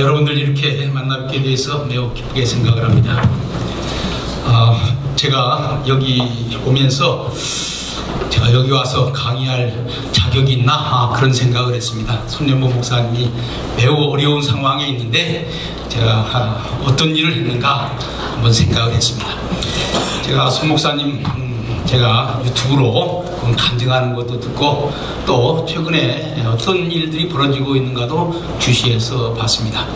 여러분들 이렇게 만나뵙게 돼서 매우 기쁘게 생각을 합니다. 제가 여기 오면서 제가 여기 와서 강의할 자격이 있나 그런 생각을 했습니다. 손연보 목사님이 매우 어려운 상황에 있는데 제가 어떤 일을 했는가 한번 생각을 했습니다. 제가 손 목사님 제가 유튜브로 간증하는 것도 듣고 또 최근에 어떤 일들이 벌어지고 있는가도 주시해서 봤습니다.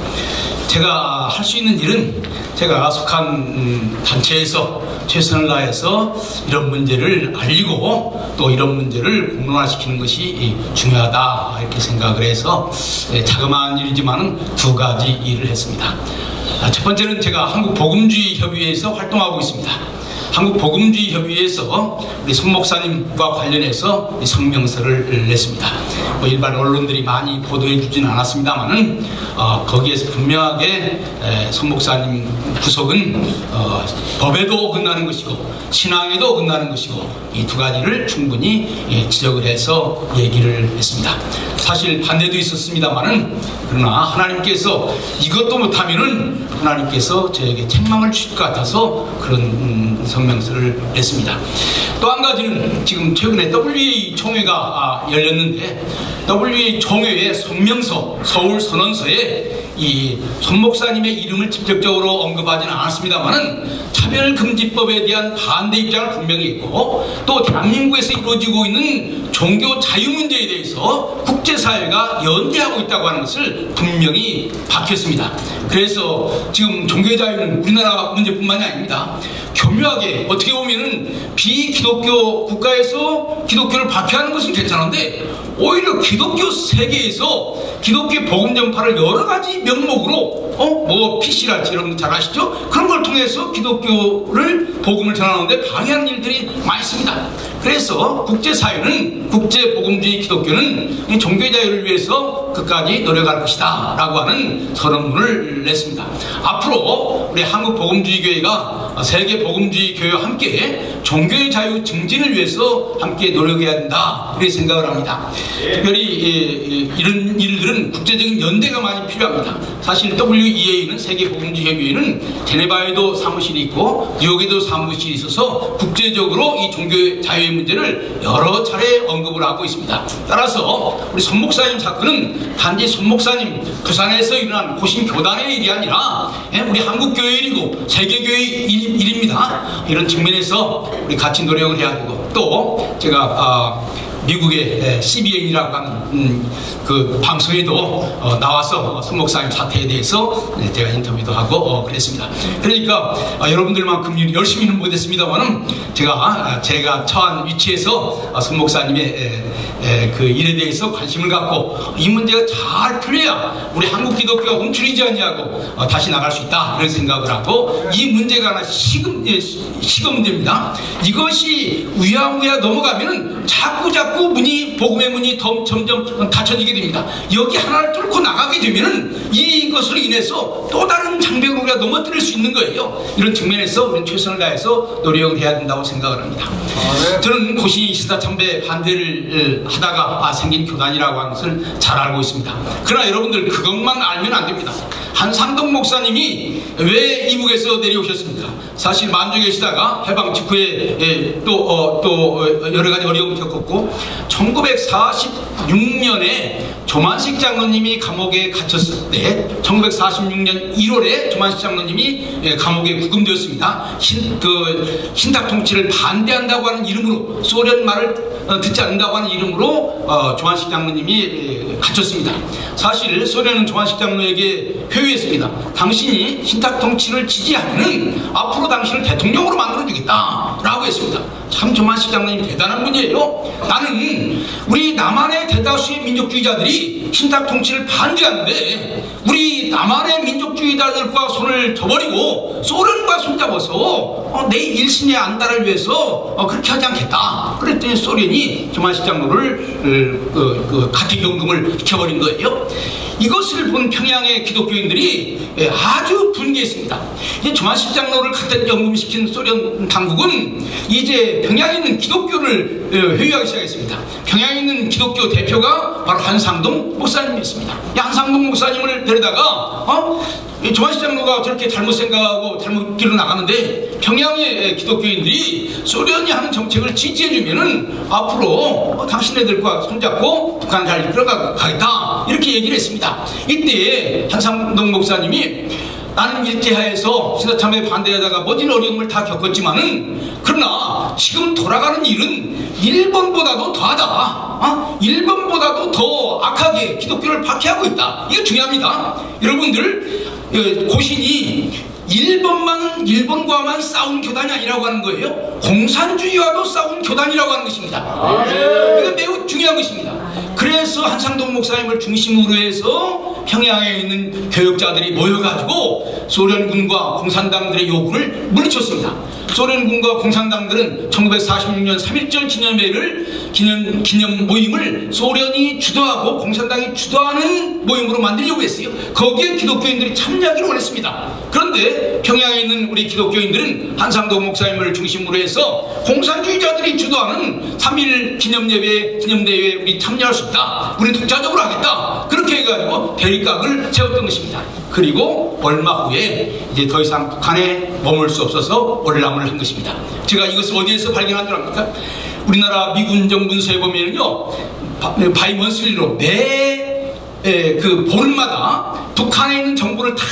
제가 할 수 있는 일은 제가 속한 단체에서 최선을 다해서 이런 문제를 알리고 또 이런 문제를 공론화시키는 것이 중요하다 이렇게 생각을 해서 자그마한 일이지만은 두 가지 일을 했습니다. 첫 번째는 제가 한국복음주의협의회에서 활동하고 있습니다. 한국복음주의협의회에서 우리 손 목사님과 관련해서 성명서를 냈습니다. 일반 언론들이 많이 보도해 주지는 않았습니다만은 거기에서 분명하게 손 목사님 구속은 법에도 어긋나는 것이고 신앙에도 어긋나는 것이고 이 두 가지를 충분히 지적을 해서 얘기를 했습니다. 사실 반대도 있었습니다만은 그러나 하나님께서 이것도 못하면은 하나님께서 저에게 책망을 주실 것 같아서 그런 성명서를 냈습니다. 또 한 가지는 지금 최근에 WA 총회가 열렸는데 WA 총회의 성명서 서울 선언서에 이 손 목사님의 이름을 직접적으로 언급하지는 않았습니다만은 차별금지법에 대한 반대 입장을 분명히 했고 또 대한민국에서 이루어지고 있는 종교 자유 문제에 대해서 국제사회가 연대하고 있다고 하는 것을 분명히 밝혔습니다. 그래서 지금 종교 자유는 우리나라 문제뿐만이 아닙니다. 교묘하게 어떻게 보면은 비기독교 국가에서 기독교를 박해하는 것은 괜찮은데 오히려 기독교 세계에서 기독교의 복음 전파를 여러 가지 명목으로 뭐 PC랄지 여러분 잘 아시죠? 그런 걸 통해서 기독교를 복음을 전하는데 방해하는 일들이 많이 있습니다. 그래서 국제사회는 국제복음주의 기독교는 이 종교 자유를 위해서 끝까지 노력할 것이다 라고 하는 선언문을 냈습니다. 앞으로 우리 한국복음주의교회가 세계복음주의교회와 함께 종교의 자유 증진을 위해서 함께 노력해야 된다 이렇게 생각을 합니다. 특별히 이런 일들은 국제적인 연대가 많이 필요합니다. 사실 WEA는 세계복음주의협의회는 제네바에도 사무실이 있고 뉴욕에도 사무실이 있어서 국제적으로 이 종교 자유의 문제를 여러 차례 언급을 하고 있습니다. 따라서 우리 손 목사님 사건은 단지 손 목사님 부산에서 일어난 고신 교단의 일이 아니라 우리 한국교회 일이고 세계교회 일입니다. 이런 측면에서 우리 같이 노력을 해야 되고 또 제가 미국의 CBN이라고 하는 그 방송에도 나와서 손 목사님 사태에 대해서 제가 인터뷰도 하고 그랬습니다. 그러니까 여러분들만큼 열심히는 못했습니다만은 제가 처한 위치에서 손 목사님의 그 일에 대해서 관심을 갖고 이 문제가 잘 풀려야 우리 한국 기독교가 움츠리지 않냐고 다시 나갈 수 있다 이런 생각을 하고 이 문제가 하나 시금문제입니다. 이것이 우야무야 넘어가면은 자꾸 복음의 문이 점점 닫혀지게 됩니다. 여기 하나를 뚫고 나가게 되면은 이것으로 인해서 또 다른 장벽을 우리가 넘어뜨릴 수 있는 거예요. 이런 측면에서 우리는 최선을 다해서 노력을 해야 된다고 생각을 합니다. 저는 고신 시사 참배 반대를 하다가 생긴 교단이라고 하는 것을 잘 알고 있습니다. 그러나 여러분들 그것만 알면 안 됩니다. 한상동 목사님이 왜 이북에서 내려오셨습니까? 사실 만주에 계시다가 해방 직후에 또 여러 가지 어려움을 겪었고 1946년에 조만식 장로님이 감옥에 갇혔을 때 1946년 1월에 조만식 장로님이 감옥에 구금되었습니다. 신탁 통치를 반대한다고 하는 이름으로 소련 말을 듣지 않는다고 하는 이름으로 조만식 장로님이 갇혔습니다. 사실 소련은 조만식 장로에게 회유했습니다. 당신이 신탁 통치를 지지하면 앞으로 당신을 대통령으로 만들어주겠다 라고 했습니다. 참 조만식 장로님 대단한 분이에요. 나는 우리 남한의 대다수의 민족주의자들이 신탁 통치를 반대하는데 우리 남한의 민족주의자들과 손을 저버리고 소련과 손잡아서 내 일신의 안달을 위해서 그렇게 하지 않겠다. 그랬더니 소련이 조만식 장로를 가택연금을 시켜버린 거예요. 이것을 본 평양의 기독교인들이 아주 분개했습니다. 조만식 장로를 가택연금시킨 소련 당국은 이제 평양에 있는 기독교를 회유하기 시작했습니다. 평양에 있는 기독교 대표가 바로 한상동 목사님이었습니다. 이 한상동 목사님을 데려다가 조만시장로가 저렇게 잘못 생각하고 잘못 길로 나가는데 평양의 기독교인들이 소련이 하는 정책을 지지해주면은 앞으로 당신네들과 손잡고 북한을 잘 이끌어가겠다 이렇게 얘기를 했습니다. 이때 한상동 목사님이 나는 일제하에서 신사참에 반대하다가 모든 어려움을 다 겪었지만은 그러나 지금 돌아가는 일은 일본보다도 더하다. 일본보다도 더 악하게 기독교를 박해하고 있다. 이게 중요합니다. 여러분들 고신이 일본과만 싸운 교단이 아니라고 하는 거예요. 공산주의와도 싸운 교단이라고 하는 것입니다. 이건 매우 중요한 것입니다. 그래서 한상동 목사님을 중심으로 해서 평양에 있는 교역자들이 모여가지고 소련군과 공산당들의 요구를 물리쳤습니다. 소련군과 공산당들은 1946년 3.1절 기념 모임을 소련이 주도하고 공산당이 주도하는 모임으로 만들려고 했어요. 거기에 기독교인들이 참여하기를 원했습니다. 그런데 평양에 있는 우리 기독교인들은 한상동 목사님을 중심으로 해서 공산주의자들이 주도하는 3.1 기념대회에 우리 참여할 수 없다. 우리 독자적으로 하겠다. 그렇게 해가지고 대립각을 세웠던 것입니다. 그리고 얼마 후에 이제 더 이상 북한에 머물 수 없어서 월남을 한 것입니다. 제가 이것을 어디에서 발견한 줄 압니까? 우리나라 미군 정문서에 보면요, 바이먼슬리로 그 보름마다 북한에 있는 정보를 다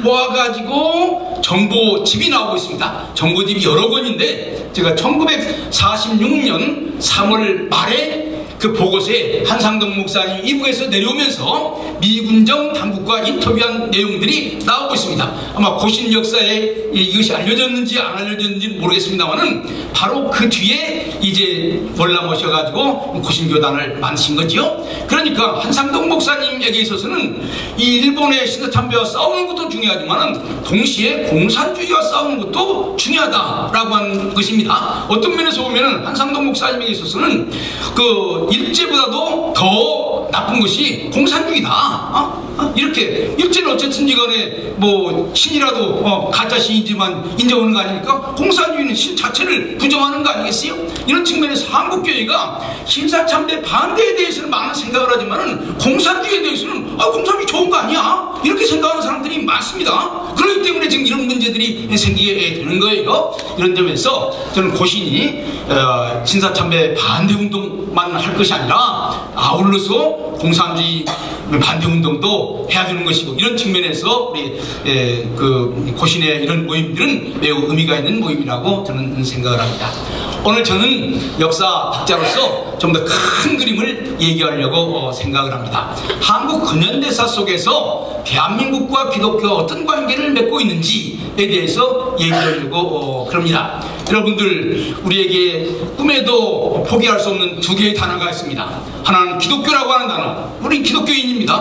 모아가지고 정보집이 나오고 있습니다. 정보집이 여러 권인데 제가 1946년 3월 말에 그 보고서에 한상동 목사님 이북에서 내려오면서 미군정 당국과 인터뷰한 내용들이 나오고 있습니다. 아마 고신 역사에 이것이 알려졌는지 안 알려졌는지 모르겠습니다만은 바로 그 뒤에 이제 월남 오셔가지고 고신교단을 만드신 거죠. 그러니까 한상동 목사님에게 있어서는 이 일본의 신사참배와 싸우는 것도 중요하지만은 동시에 공산주의와 싸우는 것도 중요하다라고 하는 것입니다. 어떤 면에서 보면은 한상동 목사님에게 있어서는 그 일제보다도 더 나쁜 것이 공산주의다. 이렇게 일제는 어쨌든지 간에 뭐 신이라도 가짜 신이지만 인정하는 거 아닙니까? 공산주의는 신 자체를 부정하는 거 아니겠어요? 이런 측면에서 한국교회가 신사참배 반대에 대해서는 많은 생각을 하지만은 공산주의에 대해서는 공산주의 좋은 거 아니야? 이렇게 생각하는 사람들이 많습니다. 그렇기 때문에 지금 이런 문제들이 생기게 되는 거예요. 이런 점에서 저는 고신이 신사참배 반대 운동만 할 것이 아니라 아울러서 공산주의 반대 운동도 해야 되는 것이고, 이런 측면에서 우리 그 고신의 이런 모임들은 매우 의미가 있는 모임이라고 저는 생각을 합니다. 오늘 저는 역사 학자로서 좀 더 큰 그림을 얘기하려고 생각을 합니다. 한국 근현대사 속에서 대한민국과 기독교가 어떤 관계를 맺고 있는지에 대해서 얘기하려고 그럽니다. 여러분들, 우리에게 꿈에도 포기할 수 없는 두 개의 단어가 있습니다. 하나는 기독교라고 하는 단어. 우리 기독교인입니다.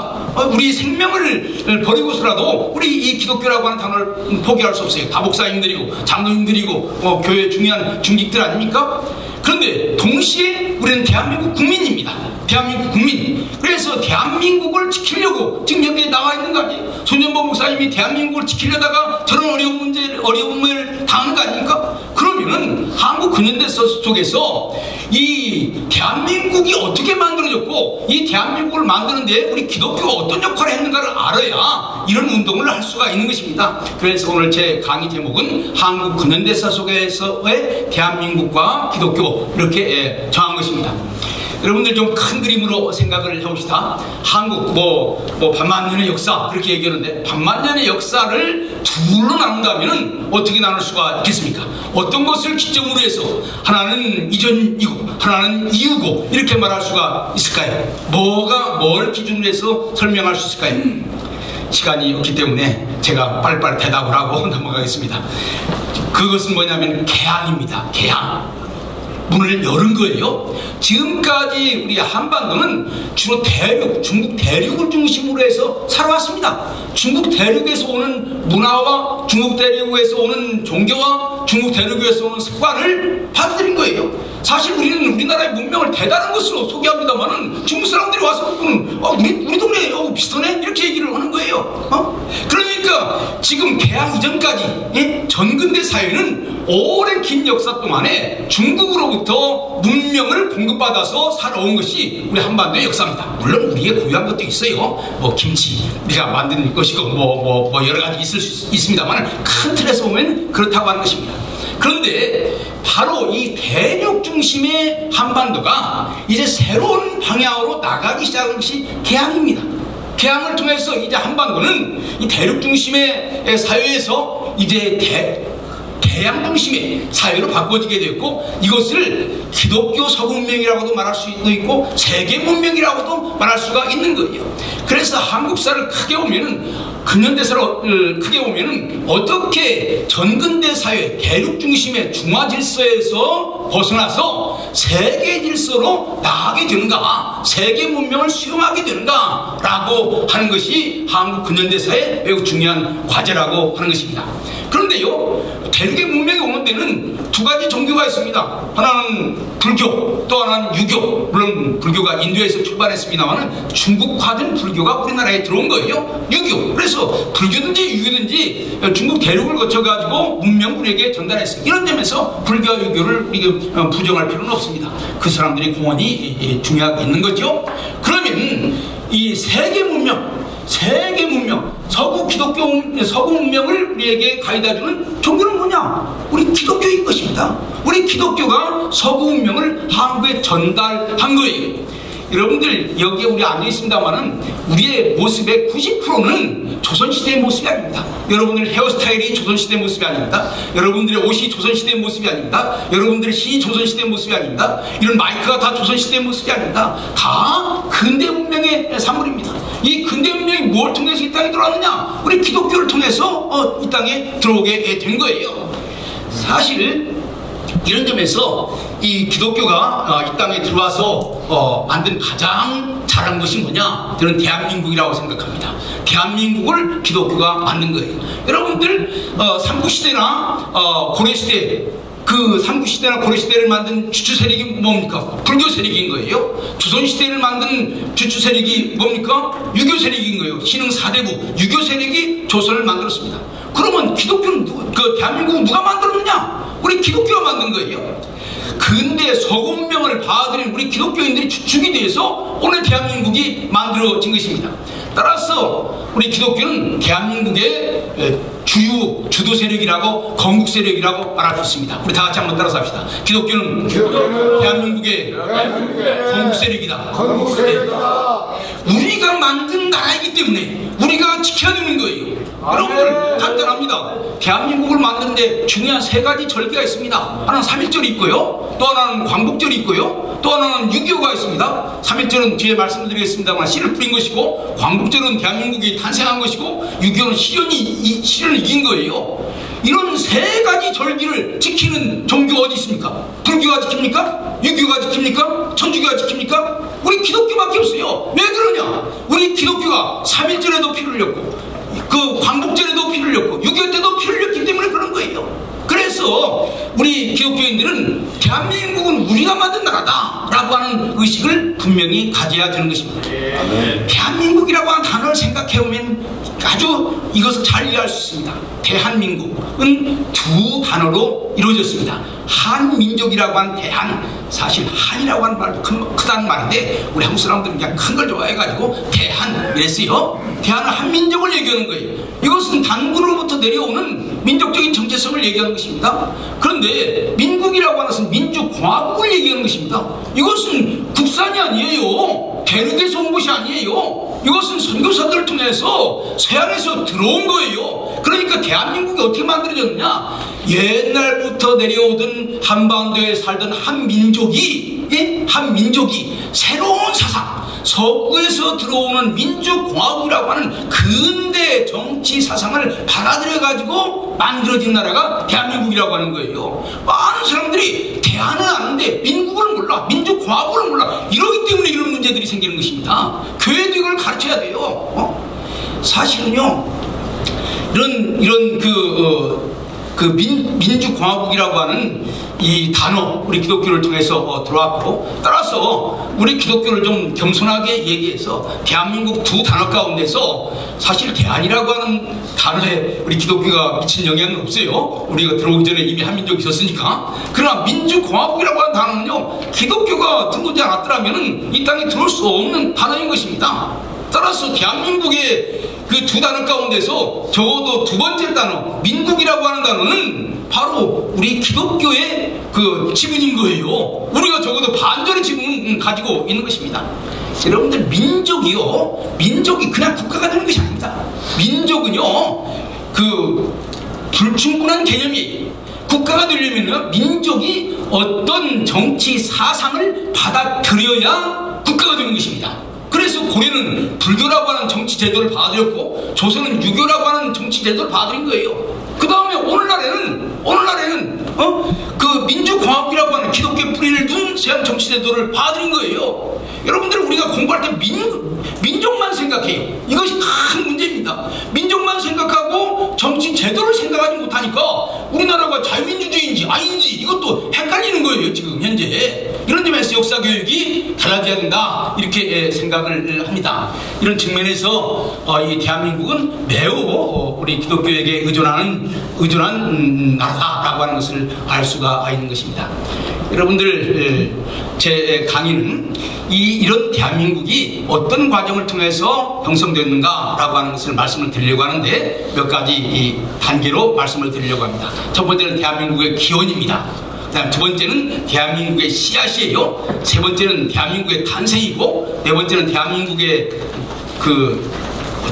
우리 생명을 버리고서라도 우리 이 기독교라고 하는 단어를 포기할 수 없어요. 다 목사님들이고 장로님들이고 교회 중요한 중직들 아닙니까? 그런데 동시에 우리는 대한민국 국민입니다. 대한민국 국민. 그래서 대한민국을 지키려고 지금 여기에 나와 있는 거 아니에요? 손현보 목사님이 대한민국을 지키려다가 저런 어려움을 당하는 거 아닙니까? 그러면은 한국 근현대사 속에서 이 대한민국이 어떻게 만들어졌고 이 대한민국을 만드는데 우리 기독교가 어떤 역할을 했는가를 알아야 이런 운동을 할 수가 있는 것입니다. 그래서 오늘 제 강의 제목은 한국 근현대사 속에서의 대한민국과 기독교, 이렇게 정한 것입니다. 여러분들 좀 큰 그림으로 생각을 해봅시다. 한국 반만년의 역사 그렇게 얘기하는데, 반만년의 역사를 둘로 나눈다면 어떻게 나눌 수가 있겠습니까? 어떤 것을 기점으로 해서 하나는 이전이고 하나는 이후고 이렇게 말할 수가 있을까요? 뭘 기준으로 해서 설명할 수 있을까요? 시간이 없기 때문에 제가 빨리빨리 대답을 하고 넘어가겠습니다. 그것은 뭐냐면 개항입니다. 개항. 문을 여는 거예요. 지금까지 우리 한반도는 주로 중국 대륙을 중심으로 해서 살아왔습니다. 중국 대륙에서 오는 문화와 중국 대륙에서 오는 종교와 중국 대륙에서 오는 습관을 받아들인 거예요. 사실 우리는 우리나라의 문명을 대단한 것으로 소개합니다만은 중국 사람들이 와서 우리 동네 비슷하네 이렇게 얘기를 하는 거예요. 그러니까 지금 개항 이전까지 전근대 사회는 오랜 긴 역사 동안에 중국으로부터 문명을 공급받아서 살아온 것이 우리 한반도의 역사입니다. 물론 우리의 고유한 것도 있어요. 뭐 김치 우리가 만든 것이고 뭐 여러 가지 있을 수 있습니다만 큰 틀에서 보면 그렇다고 하는 것입니다. 그런데 바로 이 대륙 중심의 한반도가 이제 새로운 방향으로 나가기 시작한 것이 개항입니다. 개항을 통해서 이제 한반도는 이 대륙 중심의 사회에서 이제 대양 중심의 사회로 바꿔지게 되었고, 이것을 기독교 서구문명이라고도 말할 수도 있고 세계문명이라고도 말할 수가 있는 거예요. 그래서 한국사를 크게 보면은 근현대사를 크게 보면은 어떻게 전근대 사회 대륙 중심의 중화 질서에서 벗어나서 세계 질서로 나가게 되는가, 세계 문명을 수용하게 되는가라고 하는 것이 한국 근현대사의 매우 중요한 과제라고 하는 것입니다. 그런데요, 대륙의 문명이 오는 데는 두 가지 종교가 있습니다. 하나는 불교, 또 하나는 유교. 물론 불교가 인도에서 출발했습니다만 중국화된 불교가 우리나라에 들어온 거예요. 유교. 그래서 불교든지 유교든지 중국 대륙을 거쳐가지고 문명 우리에게 전달했어요. 이런 점에서 불교와 유교를 부정할 필요는 없습니다. 그 사람들의 공헌이 중요하게 있는 거죠. 그러면 이 세계 문명, 서구 기독교, 서구 문명을 우리에게 가이드해주는 종교는 뭐냐? 우리 기독교인 것입니다. 우리 기독교가 서구 문명을 한국에 전달한 거예요. 여러분들 여기에 우리 앉아있습니다만은 우리의 모습의 90%는 조선시대의 모습이 아닙니다. 여러분들 헤어스타일이 조선시대의 모습이 아닙니다. 여러분들의 옷이 조선시대의 모습이 아닙니다. 여러분들의 시이 조선시대의 모습이 아닙니다. 이런 마이크가 다 조선시대의 모습이 아닙니다. 다 근대 문명의 산물입니다. 이 근대 문명이 뭘 통해서 이 땅에 들어왔느냐? 우리 기독교를 통해서 이 땅에 들어오게 된 거예요. 사실 이런 점에서 이 기독교가 이 땅에 들어와서 만든 가장 잘한 것이 뭐냐? 저는 대한민국이라고 생각합니다. 대한민국을 기독교가 만든 거예요. 여러분들 삼국시대나 고려시대, 그 삼국시대나 고려시대를 만든 주추세력이 뭡니까? 불교 세력인 거예요. 조선시대를 만든 주추세력이 뭡니까? 유교 세력인 거예요. 신흥 4대국 유교 세력이 조선을 만들었습니다. 그러면 기독교는 대한민국은 누가 만들었느냐? 우리 기독교가 만든 거예요. 근대 서구 문명을 받아들인 우리 기독교인들이 주축이 돼서 오늘 대한민국이 만들어진 것입니다. 따라서 우리 기독교는 대한민국의 주도 세력이라고, 건국 세력이라고 말할 수 있습니다. 우리 다 같이 한번 따라서 합시다. 기독교는 대한민국의 건국 세력이다. 우리가 만든 나라이기 때문에 우리가 지켜야 되는 거예요. 여러분들 간단합니다. 대한민국을 만드는데 중요한 세 가지 절기가 있습니다. 하나는 3.1절이 있고요, 또 하나는 광복절이 있고요, 또 하나는 6.25가 있습니다. 3.1절은 뒤에 말씀드리겠습니다만 씨를 뿌린 것이고, 광복절은 대한민국이 탄생한 것이고, 6.25는 시련을 이긴 거예요. 이런 세 가지 절기를 지키는 종교가 어디 있습니까? 불교가 지킵니까? 유교가 지킵니까? 천주교가 지킵니까? 우리 기독교밖에 없어요. 왜 그러냐? 우리 기독교가 3.1절에도 피를 흘렸고, 그 광복절에도 피를 흘렸고, 6.25 때도 피를 흘렸기 때문에 그런 거예요. 그래서 우리 기독교인들은 대한민국은 우리가 만든 나라다 라고 하는 의식을 분명히 가져야 되는 것입니다. 대한민국이라고 하는 단어를 생각해보면 아주 이것을 잘 이해할 수 있습니다. 대한민국은 두 단어로 이루어졌습니다. 한민족이라고 하는 대한, 사실 한이라고 하는 말도 크다는 말인데 우리 한국 사람들은 그냥 큰 걸 좋아해가지고 대한 이랬어요. 대한은 한민족을 얘기하는 거예요. 이것은 단군으로부터 내려오는 민족적인 정체성을 얘기하는 것입니다. 그런데 민국이라고 하는 것은 민주공화국을 얘기하는 것입니다. 이것은 국산이 아니에요. 대륙에서 온 것이 아니에요. 이것은 선교사들을 통해서 서양에서 들어온 거예요. 그러니까 대한민국이 어떻게 만들어졌느냐? 옛날부터 내려오던 한반도에 살던 한민족이 새로운 사상, 서구에서 들어오는 민주공화국이라고 하는 근대 정치 사상을 받아들여가지고 만들어진 나라가 대한민국이라고 하는 거예요. 많은 사람들이 대한은 아는데 민국을 몰라, 민주공화국을 몰라. 이러기 때문에 이런 문제들이 생기는 것입니다. 교회도 이걸 가르쳐야 돼요. 사실은요, 이런 민주공화국이라고 하는 이 단어, 우리 기독교를 통해서 들어왔고, 따라서 우리 기독교를 좀 겸손하게 얘기해서 대한민국 두 단어 가운데서 사실 대한이라고 하는 단어에 우리 기독교가 미친 영향은 없어요. 우리가 들어오기 전에 이미 한민족이 있었으니까. 그러나 민주공화국이라고 하는 단어는요, 기독교가 들어오지 않았더라면 이 땅에 들어올 수 없는 단어인 것입니다. 따라서 대한민국의 그 두 단어 가운데서 적어도 두 번째 단어, 민국이라고 하는 단어는 바로 우리 기독교의 그 지분인 거예요. 우리가 적어도 반절의 지분을 가지고 있는 것입니다. 여러분들, 민족이 그냥 국가가 되는 것이 아닙니다. 민족은요, 그 불충분한 개념이에요. 국가가 되려면 민족이 어떤 정치 사상을 받아들여야 국가가 되는 것입니다. 그래서 고려는 불교라고 하는 정치 제도를 받아들였고, 조선은 유교라고 하는 정치 제도를 받아들인 거예요. 그 다음에 오늘날에는 그 민주공화국이라고 하는 기독교 뿌리를 둔 서양 정치 제도를 받아들인 거예요. 여러분들, 우리가 공부할 때 민족만 생각해요. 이것이 큰 문제입니다. 민족만 생각하고 정치 제도를 생각하지 못하니까 우리나라가 자유민주주의인지 아닌지 이것도 헷갈리는 거예요. 지금 현재 이런 점에서 역사 교육이 달라져야 된다, 이렇게 생각을 합니다. 이런 측면에서 이 대한민국은 매우 우리 기독교에게 의존한 나라다라고 하는 것을 알 수가 있는 것입니다. 여러분들, 제 강의는 이런 대한민국이 어떤 과정을 통해서 형성됐는가라고 하는 것을 말씀을 드리려고 하는데, 몇 가지 이 단계로 말씀을 드리려고 합니다. 첫 번째는 대한민국의 기원입니다. 그다음 두 번째는 대한민국의 씨앗이에요. 세 번째는 대한민국의 탄생이고, 네 번째는 대한민국의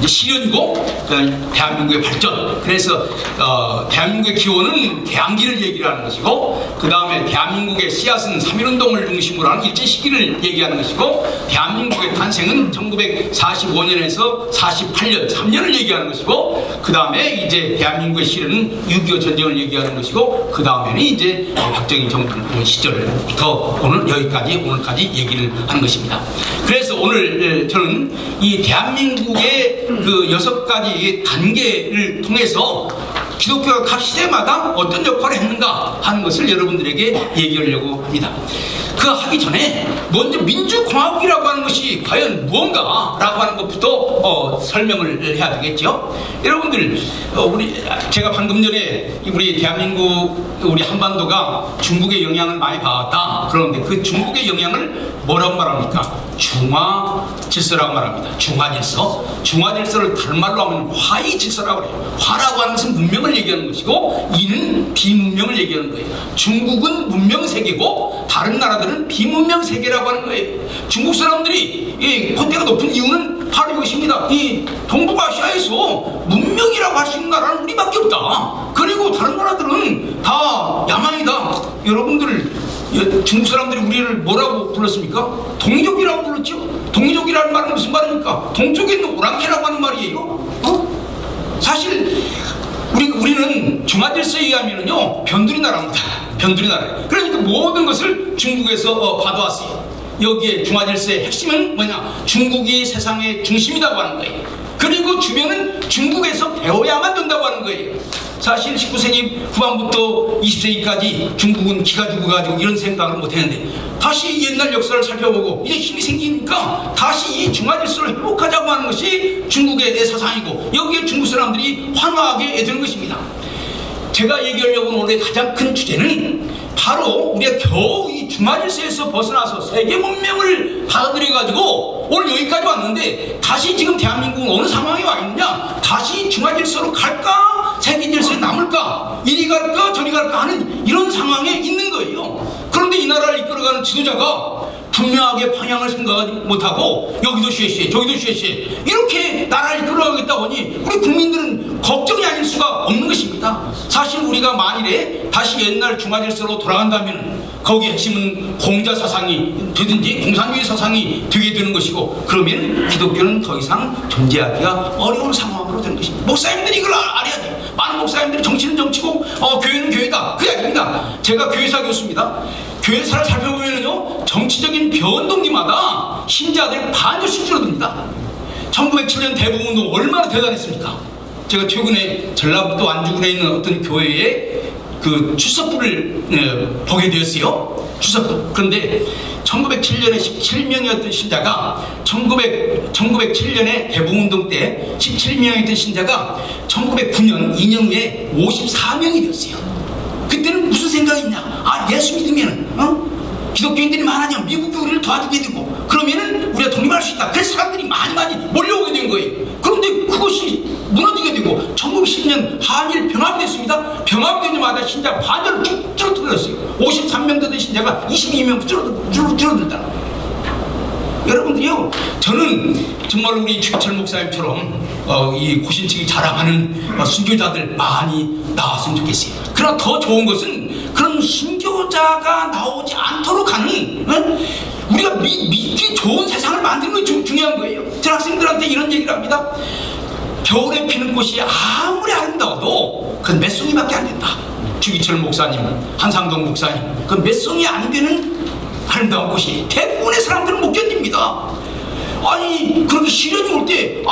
실현이고, 대한민국의 발전. 그래서 대한민국의 기원은 개항기를 얘기를 하는 것이고, 그 다음에 대한민국의 씨앗은 3.1운동을 중심으로 하는 일제 시기를 얘기하는 것이고, 대한민국의 탄생은 1945년에서 48년 3년을 얘기하는 것이고, 그 다음에 이제 대한민국의 실현은 6.25 전쟁을 얘기하는 것이고, 그 다음에는 이제 박정희 정부 시절부터 오늘까지 얘기를 하는 것입니다. 그래서 오늘 저는 이 대한민국의 그 6가지 단계를 통해서 기독교가 각 시대마다 어떤 역할을 했는가 하는 것을 여러분들에게 얘기하려고 합니다. 그 하기 전에 먼저 민주공화국이라고 하는 것이 과연 무언가라고 하는 것부터 설명을 해야 되겠죠. 여러분들, 제가 방금 전에 우리 대한민국, 우리 한반도가 중국의 영향을 많이 받았다, 그런데 그 중국의 영향을 뭐라고 말합니까? 중화질서라고 말합니다. 중화질서를 다른 말로 하면 화이질서라고 그래요. 화라고 하는 것은 문명을 얘기하는 것이고, 이는 비문명을 얘기하는 거예요. 중국은 문명세계고 다른 나라들은 비문명세계라고 하는 거예요. 중국 사람들이 콧대가 높은 이유는 바로 이것입니다. 이 동북아시아에서 문명이라고 할 수 있는 나라는 우리밖에 없다. 그리고 다른 나라들은 다 야만이다. 여러분들, 중국 사람들이 우리를 뭐라고 불렀습니까? 동이족이라고 불렀죠. 동이족이라는 말은 무슨 말입니까? 동쪽에 있는 오랑캐라고 하는 말이에요. 사실 우리는 중화질서에 의하면요, 변두리 나라입니다. 변두리 나라. 그러니까 모든 것을 중국에서 받아왔어요. 여기에 중화질서의 핵심은 뭐냐? 중국이 세상의 중심이라고 하는 거예요. 그리고 주변은 중국에서 배워야만 된다고 하는 거예요. 사실 19세기 후반부터 20세기까지 중국은 기가 죽어가지고 이런 생각을 못했는데, 다시 옛날 역사를 살펴보고 이제 힘이 생기니까 다시 이 중화질서를 회복하자고 하는 것이 중국의 내 사상이고, 여기에 중국 사람들이 환호하게 되는 것입니다. 제가 얘기하려고 하는 오늘의 가장 큰 주제는 바로 우리가 겨우 이 중화질서에서 벗어나서 세계 문명을 받아들여가지고 오늘 여기까지 왔는데, 다시 지금 대한민국은 어느 상황에 와 있느냐? 다시 중화질서로 갈까? 세계질서에 남을까? 이리 갈까? 저리 갈까? 하는 이런 상황에 있는 거예요. 그런데 이 나라를 이끌어가는 지도자가 분명하게 방향을 생각하지 못하고 여기도 쉐쉐 저기도 쉐쉐 이렇게 나라를 이끌어가겠다 보니 우리 국민들은 걱정이 아닐 수가 없는 것입니다. 사실 우리가 만일에 다시 옛날 중화질서로 돌아간다면 거기에 핵심은 공자 사상이 되든지 공산주의 사상이 되게 되는 것이고, 그러면 기독교는 더 이상 존재하기가 어려운 상황으로 되는 것입니다. 목사님들이 이걸 알아야 돼요. 많은 목사님들이 정치는 정치고 교회는 교회다, 그 이야기입니다. 제가 교회사 교수입니다. 교회사를 살펴보면요, 정치적인 변동기마다 신자들이 반절씩 줄어듭니다. 1907년 대부분도 얼마나 대단했습니까? 제가 최근에 전라북도 안주군에 있는 어떤 교회에 그 출석부를 보게 되었어요. 출석부. 그런데 1907년에 17명이었던 신자가 1907년에 대북운동 때 17명이었던 신자가 1909년 2년 후에 54명이 되었어요. 그때는 무슨 생각이 있냐? 아, 예수 믿으면 기독교인들이 많아지면 미국이 우리를 도와주게 되고 그러면은 우리가 독립할 수 있다. 그래서 사람들이 많이 몰려오게 된 거예요. 그런데 그것이 무너지게 되고 1910년 한일 병합이 됐습니다. 병합이 되자마자 신자 반절로 쭉 줄어들었어요. 53명 되던 신자가 22명 줄어들다. 여러분들이요, 저는 정말 우리 최철 목사님처럼 이 고신층이 자랑하는 순교자들 많이 나왔으면 좋겠어요. 그러나 더 좋은 것은 그런 순교자가 나오지 않도록 하는 우리가 믿기 좋은 세상을 만드는 게 중요한 거예요. 저 학생들한테 이런 얘기를 합니다. 겨울에 피는 꽃이 아무리 아름다워도 그건 몇 송이밖에 안 된다. 주기철 목사님, 한상동 목사님, 그건 몇 송이 안 되는 아름다운 꽃이 대부분의 사람들은 못 견딥니다. 아니, 그렇게 시련이 올 때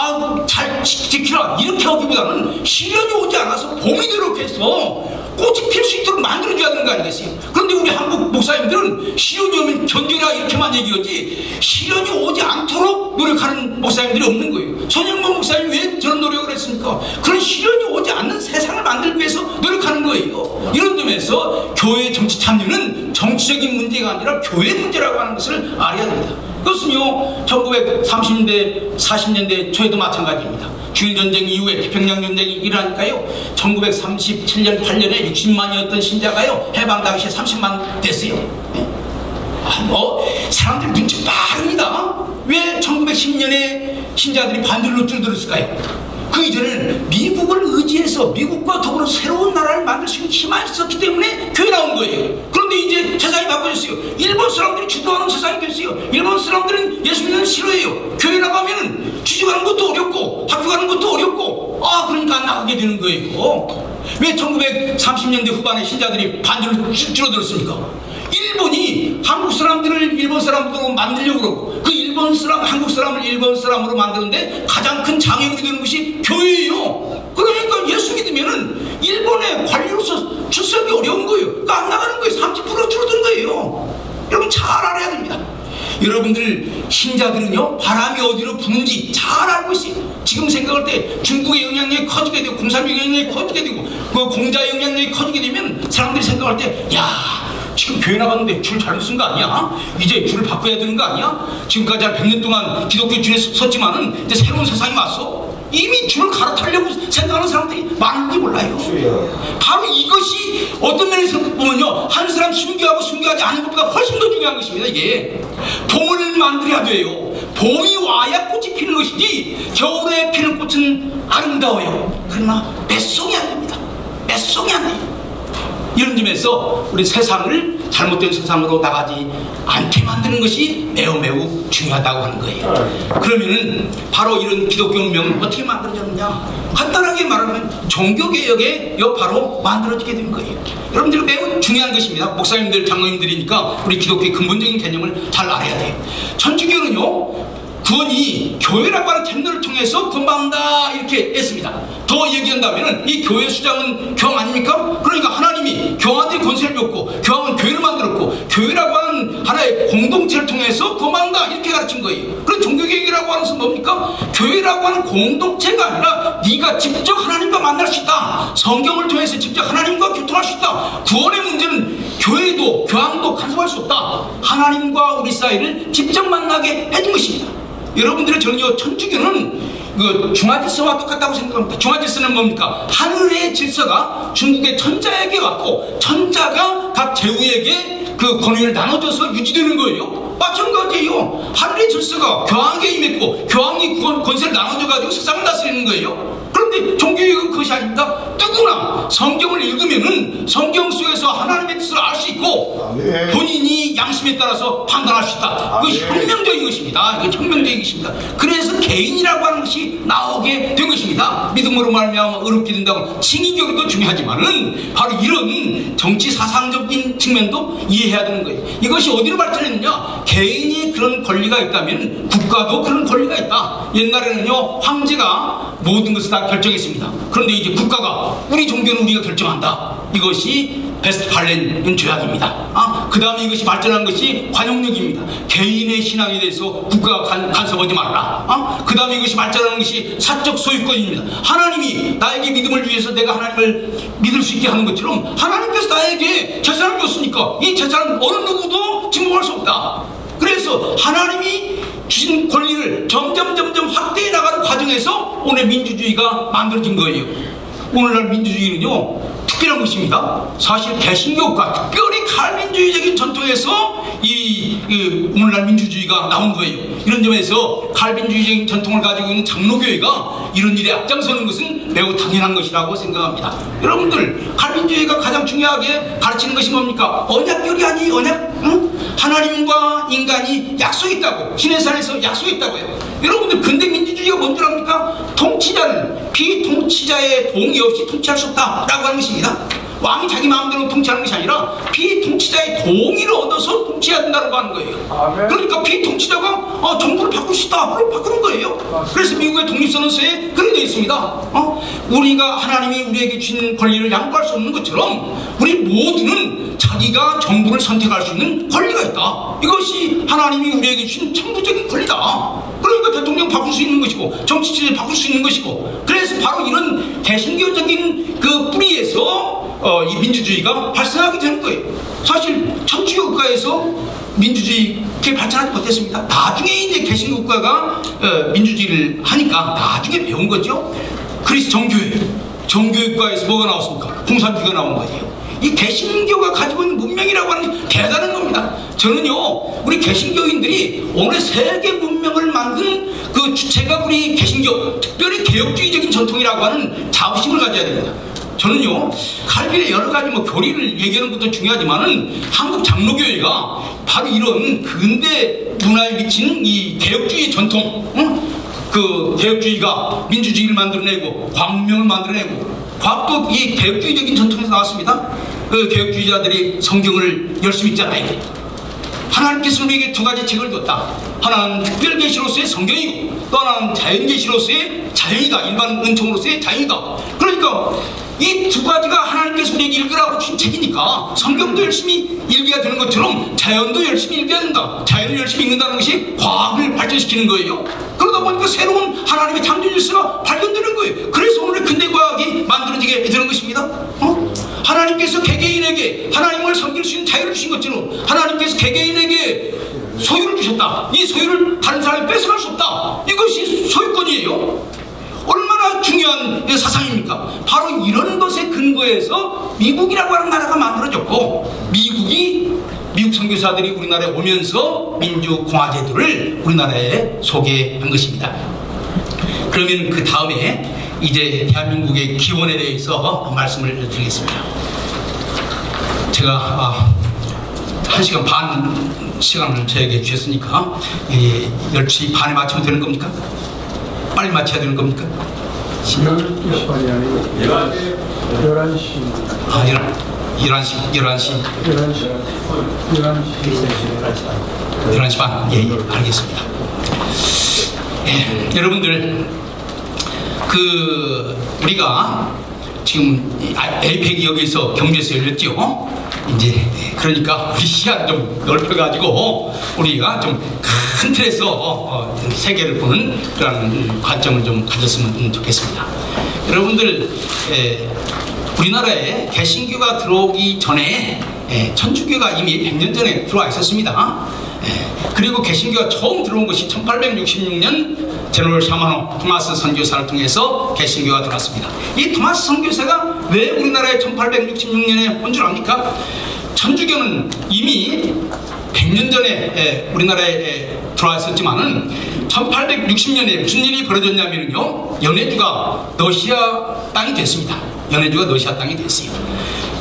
잘 지키라 이렇게 하기보다는 시련이 오지 않아서 봄이 되도록 해서 꽃이 필 수 있도록 만들어줘야 되는 거 아니겠어요? 그런데 우리 한국 목사님들은 시련이 오면 견디라 이렇게만 얘기하지 시련이 오지 않도록 노력하는 목사님들이 없는 거예요. 손영모 목사님 왜 저런 노력을 했습니까? 그런 시련이 오지 않는 세상을 만들기 위해서 노력하는 거예요. 이런 점에서 교회 정치 참여는 정치적인 문제가 아니라 교회 문제라고 하는 것을 알아야 됩니다. 그것은요, 1930년대 40년대 초에도 마찬가지입니다. 주일전쟁 이후에 태평양전쟁이 일어나니까요, 1937년 8년에 60만이었던 신자가요, 해방 당시에 30만 됐어요. 사람들 눈치 빠릅니다. 왜 1910년에 신자들이 반절로 줄어들었을까요? 그 이전에는 미국을 의지해서 미국과 더불어 새로운 나라를 만들 수 있는 희망이 있었기 때문에 교회 나온 거예요. 그런데 이제 세상이 바꿔졌어요. 일본 사람들이 주도하는 세상이 됐어요. 일본 사람들은 예수 믿는 싫어해요. 교회 나가면은 취직하는 것도 어렵고 학교 가는 것도 어렵고 그러니까 안 나가게 되는 거예요. 왜 1930년대 후반에 신자들이 반절로 줄어들었습니까? 일본이 한국 사람들을 일본 사람으로 만들려고 그러고 그 한국 사람을 일본 사람으로 만드는데 가장 큰 장애물이 되는 것이 교회예요. 그러니까 예수 믿으면은 일본의 관리로서 출석이 어려운 거예요. 그러니까 안 나가는 거예요. 30% 줄어든 거예요. 여러분 잘 알아야 됩니다. 여러분들 신자들은요, 바람이 어디로 부는지 잘 알고 있어요. 지금 생각할 때 중국의 영향력이 커지게 되고 공산주의 영향력이 커지게 되고 그 공자 영향력이 커지게 되면 사람들이 생각할 때 지금 교회 나갔는데 줄 잘못 쓴 거 아니야? 이제 줄을 바꿔야 되는 거 아니야? 지금까지 한 100년 동안 기독교 줄에 섰지만은 이제 새로운 세상이 왔어. 이미 줄을 갈아타려고 생각하는 사람들이 많은지 몰라요. 바로 이것이 어떤 면에서 보면요, 한 사람 순교하고 순교하지 않은 것보다 훨씬 더 중요한 것입니다. 이게 봄을 만들어야 돼요. 봄이 와야 꽃이 피는 것이지 겨울에 피는 꽃은 아름다워요. 그러나 몇 송이 안 됩니다. 몇 송이 안 돼요. 이런 점에서 우리 세상을 잘못된 세상으로 나가지 않게 만드는 것이 매우 중요하다고 하는 거예요. 그러면은 바로 이런 기독교 운명은 어떻게 만들어졌느냐? 간단하게 말하면 종교개혁의 여파로 만들어지게 된 거예요. 여러분들 매우 중요한 것입니다. 목사님들, 장로님들이니까 우리 교회의 근본적인 개념을 잘 알아야 돼요. 천주교는요, 구원이 교회라고 하는 채널을 통해서 구원받는다 이렇게 했습니다. 더 얘기한다면 이 교회 수장은 교황 아닙니까? 그러니까 하나님이 교황한테 권세를 줬고 교황은 교회를 만들었고 교회라고 하는 하나의 공동체를 통해서 구원받는다 이렇게 가르친 거예요. 그런 종교개혁이라고 하는 것은 뭡니까? 교회라고 하는 공동체가 아니라 네가 직접 하나님과 만날 수 있다. 성경을 통해서 직접 하나님과 교통할 수 있다. 구원의 문제는 교회도 교황도 간섭할 수 없다. 하나님과 우리 사이를 직접 만나게 해준 것입니다. 여러분들의 저는요, 천주교는 그 중화질서와 똑같다고 생각합니다. 중화질서는 뭡니까? 하늘의 질서가 중국의 천자에게 왔고 천자가 각 제후에게 그 권위를 나눠줘서 유지되는 거예요. 마찬가지예요. 하늘의 질서가 교황에게 임했고 교황이 권세를 나눠줘가지고 세상을 다스리는 거예요. 그런데 종교개혁은 그것이 아닙니다. 누구나 성경을 읽으면은 성경 속에서 하나님의 뜻을 알 수 있고 본인이 양심에 따라서 판단할 수 있다. 그것이 혁명적인 것입니다. 이거 혁명적인 것입니다. 그래서 개인이라고 하는 것이 나오게 된 것입니다. 믿음으로 말미암아 의롭게 된다고 칭의교리도 중요하지만은 바로 이런 정치 사상적인 측면도 이해해야 되는 거예요. 이것이 어디로 발전했느냐? 개인이 그런 권리가 있다면 국가도 그런 권리가 있다. 옛날에는요, 황제가 모든 것을 다 결정했습니다. 그런데 이제 국가가 우리 종교는 우리가 결정한다. 이것이 베스트팔렌 조약입니다. 그 다음에 이것이 발전한 것이 관용력입니다. 개인의 신앙에 대해서 국가가 간섭하지 말라. 그 다음에 이것이 발전하는 것이 사적 소유권입니다. 하나님이 나에게 믿음을 주셔서 내가 하나님을 믿을 수 있게 하는 것처럼 하나님께서 나에게 재산을 줬으니까 이 재산은 어느 누구도 침범할 수 없다. 그래서 하나님이 주신 권리를 점점 확대해 나가는 과정에서 오늘 민주주의가 만들어진 거예요. 오늘날 민주주의는요 특별한 것입니다. 사실 개신교과 특별히 칼빈주의적인 전통에서 오늘날 민주주의가 나온 거예요. 이런 점에서 칼빈주의적인 전통을 가지고 있는 장로교회가 이런 일에 앞장서는 것은 매우 당연한 것이라고 생각합니다. 여러분들 칼빈주의가 가장 중요하게 가르치는 것이 뭡니까? 언약결이 아니 언약? 하나님과 인간이 약속이 있다고, 신의 산에서 약속이 있다고요. 여러분들 근대 민주주의가 뭔 줄 압니까? 통치자는 비통치자의 동의 없이 통치할 수 없다라고 하는 것입니다. 왕이 자기 마음대로 통치하는 것이 아니라 비통치자의 동의를 얻어서 통치해야 된다고 하는 거예요. 그러니까 비통치자가 정부를 바꿀 수 있다, 그럼 바꾸는 거예요. 그래서 미국의 독립선언서에 그렇게 되어 있습니다. 우리가 하나님이 우리에게 주신 권리를 양보할 수 없는 것처럼 우리 모두는 자기가 정부를 선택할 수 있는 권리가 있다. 이것이 하나님이 우리에게 주신 천부적인 권리다. 그러니까 대통령 바꿀 수 있는 것이고 정치체제 바꿀 수 있는 것이고, 그래서 바로 이런 개신교적인 그 뿌리에서 이 민주주의가 발생하게 되는 거예요. 사실 천주교 국가에서 민주주의 그렇게 발전하지 못했습니다. 나중에 이제 개신교 국가가 민주주의를 하니까 나중에 배운 거죠. 그래서 정교회 국가에서 뭐가 나왔습니까? 공산주의가 나온 거예요. 이 개신교가 가지고 있는 문명이라고 하는 게 대단한 겁니다. 저는요 우리 개신교인들이 오늘 세계 문명을 만든 그 주체가 우리 개신교, 특별히 개혁주의적인 전통이라고 하는 자부심을 가져야 됩니다. 저는요 칼빈의 여러 가지 교리를 얘기하는 것도 중요하지만은 한국 장로교회가 바로 이런 근대 문화에 미치는 이 개혁주의 전통, 그 개혁주의가 민주주의를 만들어내고 광명을 만들어내고, 과학도 이 개혁주의적인 전통에서 나왔습니다. 그 개혁주의자들이 성경을 열심히 읽잖아요. 하나님께서 우리에게 두 가지 책을 줬다. 하나는 특별계시로서의 성경이고 또 하나는 자연계시로서의 자연이다. 일반 은총으로서의 자연이다. 그러니까 이 두 가지가 하나님께서 우리에게 읽으라고 주신 책이니까 성경도 열심히 읽어야 되는 것처럼 자연도 열심히 읽어야 된다. 자연을 열심히 읽는다는 것이 과학을 발전시키는 거예요. 그러다 보니까 새로운 하나님의 창조 질서가 발견되는 거예요. 그래서 오늘 근대 과학이 만들어지게 되는 것입니다. 하나님께서 개개인에게 하나님을 섬길 수 있는 자유를 주신 것처럼 하나님께서 개개인에게 소유를 주셨다. 이 소유를 다른 사람이 뺏어갈 수 없다. 이것이 소유권이에요. 얼마나 중요한 사상입니까? 바로 이런 것에 근거해서 미국이라고 하는 나라가 만들어졌고, 미국 선교사들이 우리나라에 오면서 민주공화제도를 우리나라에 소개한 것입니다. 그러면 그 다음에 이제 대한민국의 기원에 대해서 말씀을 드리겠습니다. 제가 1시간 반 시간을 저에게 주셨으니까 10시 반에 마치면 되는 겁니까? 빨리 마쳐야 되는 겁니까? 12시 반이 아니고 11시. 11시 반. 예, 알겠습니다. 예, 여러분들, 우리가 지금 에이펙이 여기서 경주에서 열렸죠? 이제, 그러니까 우리 시야를 좀 넓혀가지고 우리가 좀 큰 틀에서 세계를 보는 그런 관점을 좀 가졌으면 좋겠습니다. 여러분들, 우리나라에 개신교가 들어오기 전에 천주교가 이미 100년 전에 들어와 있었습니다. 그리고 개신교가 처음 들어온 것이 1866년 제노럴 샤마노 토마스 선교사를 통해서 개신교가 들어왔습니다. 이 토마스 선교사가 왜 우리나라에 1866년에 온 줄 압니까? 천주교는 이미 100년 전에 우리나라에 들어와 있었지만은 1860년에 무슨 일이 벌어졌냐면요, 연해주가 러시아 땅이 됐습니다. 연해주가 러시아 땅이 됐어요.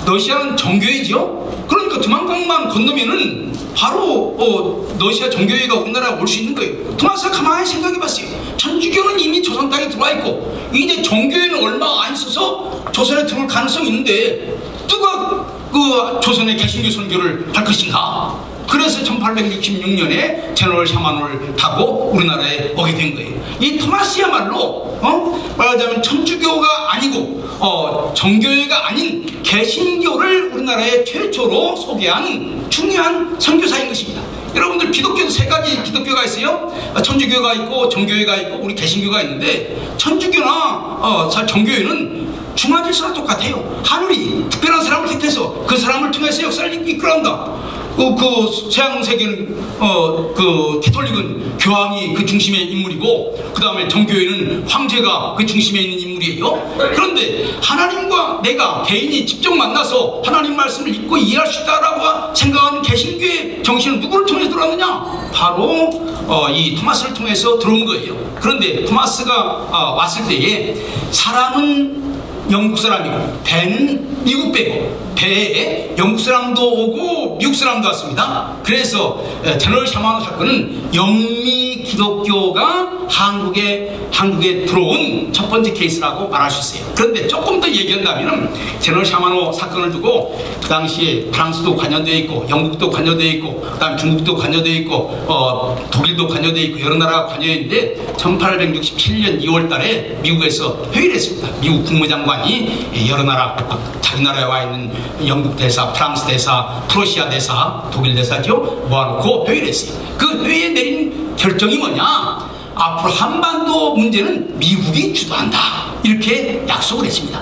러시아는 정교회죠. 그러니까 두만강만 건너면은 바로 러시아 정교회가 우리나라에 올 수 있는 거예요. 토마스가 가만히 생각해 봤어요. 천주교는 이미 조선 땅에 들어와 있고 이제 정교회는 얼마 안 있어서 조선에 들어올 가능성이 있는데 누가 그 조선의 개신교 선교를 할 것인가? 그래서 1866년에 제너럴 샤마노를 타고 우리나라에 오게 된 거예요. 이 토마스야말로 말하자면 천주교가 아니고 정교회가 아닌 개신교를 우리나라에 최초로 소개한 중요한 선교사인 것입니다. 여러분들 기독교도 세 가지 기독교가 있어요. 천주교가 있고 정교회가 있고 우리 개신교가 있는데, 천주교나 정교회는 중화질서랑 똑같아요. 하늘이 특별한 사람을 택해서 그 사람을 통해서 역사를 이끌어간다. 그 서양 세계는 그 캐톨릭은 교황이 그 중심의 인물이고, 그 다음에 정교회는 황제가 그 중심에 있는 인물이에요. 그런데 하나님과 내가 개인이 직접 만나서 하나님 말씀을 읽고 이해할 수 있다라고 생각하는 개신교의 정신은 누구를 통해서 들어왔느냐? 바로 이 토마스를 통해서 들어온 거예요. 그런데 토마스가 왔을 때에 사람은 영국 사람이고 배는 미국 배고, 배에 영국 사람도 오고 미국 사람도 왔습니다. 그래서 제너럴 샤마노 사건은 영미 기독교가 한국에 들어온 첫 번째 케이스라고 말할 수 있어요. 그런데 조금 더 얘기한다면 제너럴 샤마노 사건을 두고 그 당시에 프랑스도 관여되어 있고, 영국도 관여되어 있고, 그 다음에 중국도 관여되어 있고, 독일도 관여되어 있고, 여러 나라가 관여했는데 1867년 2월 달에 미국에서 회의를 했습니다. 미국 국무장관이 여러 나라, 자기 나라에 와 있는 영국 대사, 프랑스 대사, 프로시아 대사, 독일 대사죠, 모아놓고 회의를 했어요. 그 회의에 내린 결정이 뭐냐? 앞으로 한반도 문제는 미국이 주도한다, 이렇게 약속을 했습니다.